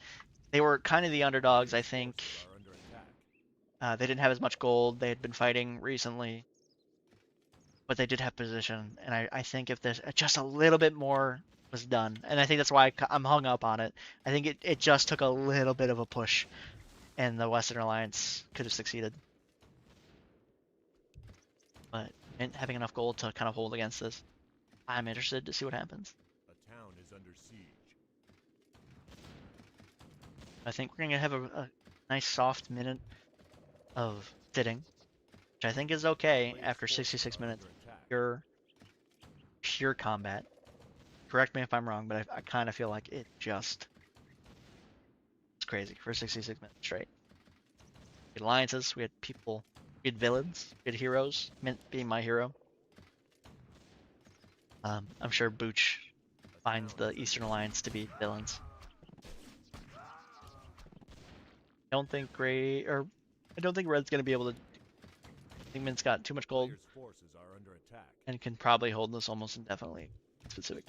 They were kind of the underdogs, I think. Forces are under attack. They didn't have as much gold. They had been fighting recently. But they did have position, and I think if there's just a little bit more was done, and I think that's why I'm hung up on it. I think it just took a little bit of a push, and the Western Alliance could have succeeded. But Mint having enough gold to kind of hold against this, I'm interested to see what happens. A town is under siege. I think we're gonna have a nice soft minute of sitting, which I think is okay after 66 minutes. Pure combat. Correct me if I'm wrong, but I kind of feel like it's crazy for 66 minutes straight. We had alliances, we had people, we had villains, we had heroes, Mint being my hero. I'm sure Booch finds the Eastern Alliance to be villains. I don't think Red's gonna be able to. I think Mint's got too much gold Player's forces are under attack. and can probably hold this almost indefinitely. Specific.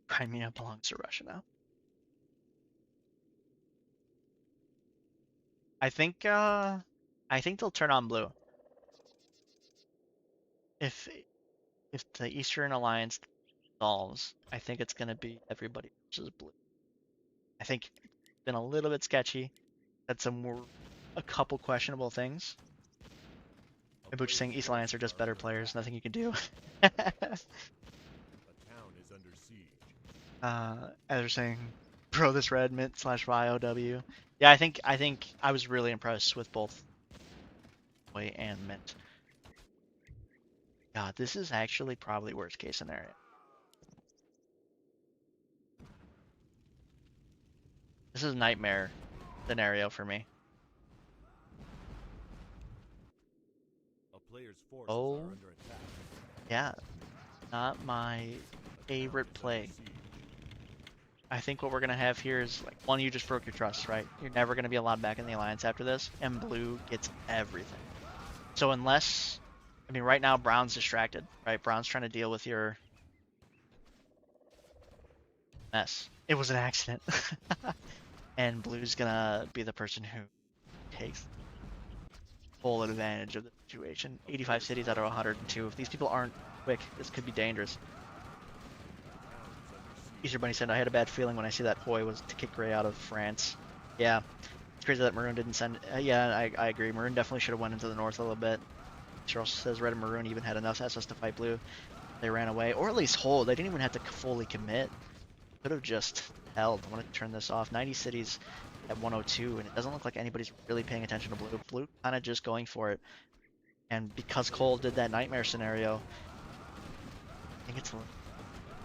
Crimea belongs to Russia now. I think they'll turn on blue. If the Eastern Alliance dissolves, I think it's gonna be everybody versus blue. I think it's been a little bit sketchy. Had a couple questionable things. Maybe just saying East Alliance are just better players, nothing you can do. A town is under siege. As they're saying, bro, this red mint / YOW. Yeah, I think I was really impressed with both Way and Mint. God, this is actually probably worst case scenario. This is nightmare scenario for me. A player's forces Oh. are under attack. Yeah, not my A town favorite is under play. siege. I think what we're gonna have here is like one, you just broke your trust, right? You're never gonna be allowed back in the alliance after this, and blue gets everything. So unless, I mean, right now Brown's distracted, right? Brown's trying to deal with your mess. It was an accident, and blue's gonna be the person who takes. full advantage of the situation. 85 cities out of 102. If these people aren't quick, this could be dangerous. Easter Bunny said, I had a bad feeling when I see that Hoy was to kick Gray out of France. Yeah, it's crazy that Maroon didn't send. Yeah, I agree. Maroon definitely should have went into the north a little bit. Charles says Red and Maroon even had enough SS to fight Blue. They ran away, or at least hold. They didn't even have to fully commit. Could have just held. I want to turn this off. 90 cities at 102, and it doesn't look like anybody's really paying attention to Blue. Blue kind of just going for it. And because Cole did that nightmare scenario, I think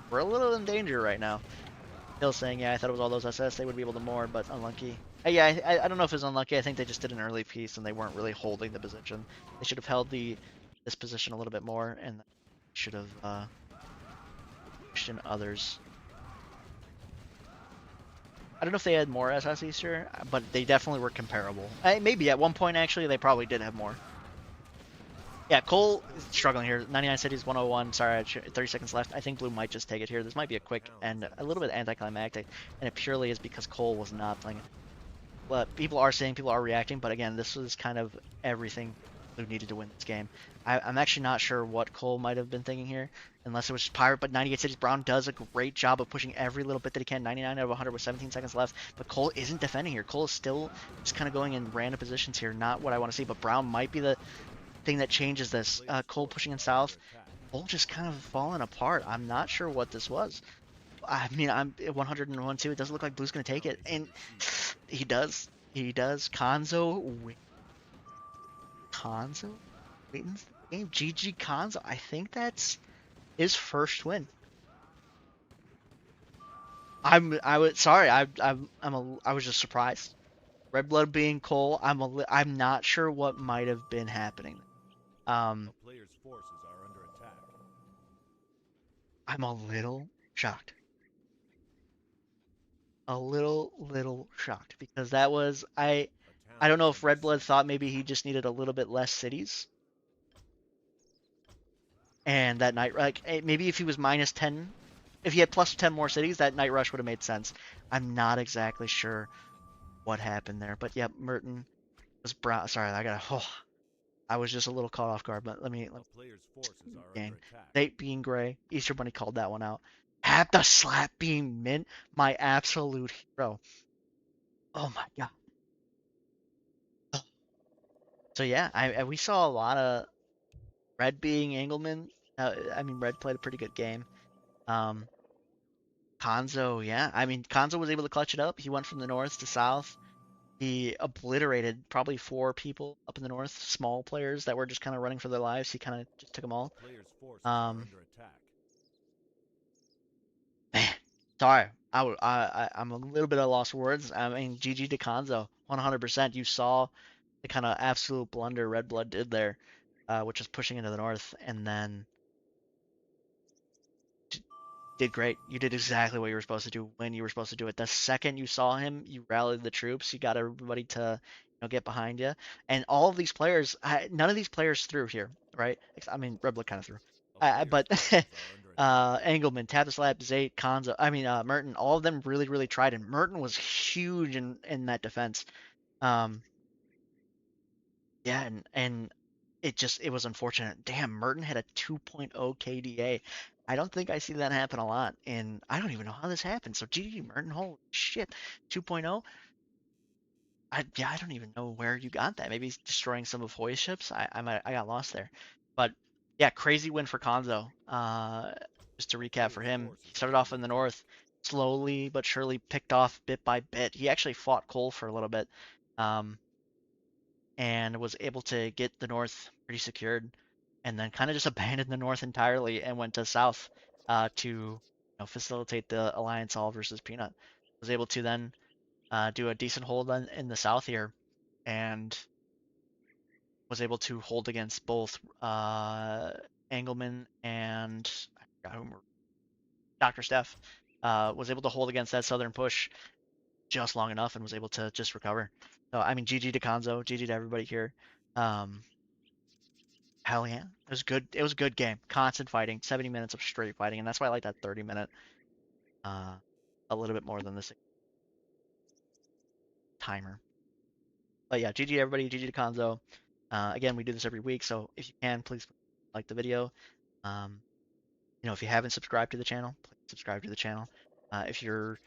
we're a little in danger right now. Hill saying, yeah, I thought it was all those SS. They would be able to more, but unlucky. Yeah, I don't know if it was unlucky. I think they just did an early piece and they weren't really holding the position. They should have held this position a little bit more and should have pushed in others. I don't know if they had more SS Easter, but they definitely were comparable. Maybe at one point, actually, they probably did have more. Yeah, Cole is struggling here. 99 cities, 101. Sorry, 30 seconds left. I think Blue might just take it here. This might be a quick and a little bit anticlimactic, and it purely is because Cole was not playing it. But people are saying, people are reacting, but again, this was kind of everything Blue needed to win this game. I'm actually not sure what Cole might have been thinking here, unless it was just Pirate, but 98 Cities Brown does a great job of pushing every little bit that he can. 99 out of 100 with 17 seconds left, but Cole isn't defending here. Cole is still just kind of going in random positions here, not what I want to see, but Brown might be the thing that changes this. Cole pushing in south, Cole just kind of falling apart. I'm not sure what this was. I mean, I'm 101 too. It doesn't look like Blue's going to take it, and he does. He does. Konzo wins the game. GG Konzo. I think that's his first win. I was sorry. I was just surprised. Red Blood being Cole. I'm not sure what might have been happening. A player's forces are under attack. I'm a little shocked. A little shocked because that was I don't know if Red Blood thought maybe he just needed a little bit less cities. And that night, like maybe if he was minus 10, if he had plus 10 more cities, that night rush would have made sense. I'm not exactly sure what happened there, but yeah, Merton was brown. Sorry, I was just a little caught off guard, but let me A player's forces are gang. under attack. Nate being gray, Easter Bunny called that one out. Had the slap being mint, my absolute hero. Oh my god. So yeah, we saw a lot of Red being Engelman. I mean, Red played a pretty good game. Konzo, yeah. I mean, Konzo was able to clutch it up. He went from the north to south. He obliterated probably 4 people up in the north, small players that were just kind of running for their lives. He kind of just took them all. A player's forces are under attack. Man, sorry. I'm a little bit at a loss for words. I mean, GG to Konzo, 100%. You saw the kind of absolute blunder Red Blood did there, which is pushing into the north, and then did great. You did exactly what you were supposed to do when you were supposed to do it. The second you saw him, you rallied the troops. You got everybody to get behind you. And all of these players, none of these players threw here, right? I mean, Red Blood kind of threw. But Engelman, Tavislab, Zayt, Konzo, Merton, all of them really tried, and Merton was huge in that defense. Yeah, and it was unfortunate. Damn, Merton had a 2.0 KDA. I don't think I see that happen a lot, and I don't even know how this happened. So GG Merton, holy shit, 2.0. I don't even know where you got that. Maybe he's destroying some of Hoy's ships. I got lost there, but yeah, crazy win for Konzo. Just to recap for him, he started off in the north, slowly but surely picked off bit by bit. He actually fought Cole for a little bit, and was able to get the north pretty secured, and then kind of just abandoned the north entirely and went to south to facilitate the alliance all versus Peanut. Was able to then do a decent hold in the south here, and was able to hold against both Engelman and I forgot who, Dr. Steph. Was able to hold against that southern push just long enough and was able to just recover. So I mean, GG to Konzo, GG to everybody here. Hell yeah, it was good. It was a good game. Constant fighting, 70 minutes of straight fighting, and that's why I like that 30-minute. A little bit more than the timer. But yeah, GG everybody, GG to Konzo. Again, we do this every week, so if you can, please like the video. If you haven't subscribed to the channel, please subscribe to the channel. If you're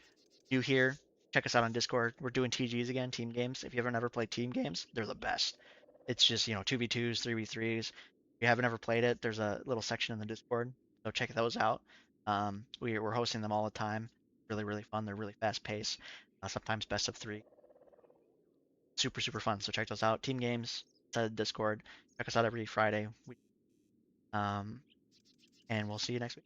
new here, check us out on Discord. We're doing TGs again, team games. If you haven't ever played team games, they're the best. It's just 2v2s, 3v3s. If you haven't ever played it, there's a little section in the Discord, so check those out. We're hosting them all the time. Really, really fun. They're really fast paced. Sometimes best of 3. Super, super fun. So check those out. Team games, Discord. Check us out every Friday. And we'll see you next week.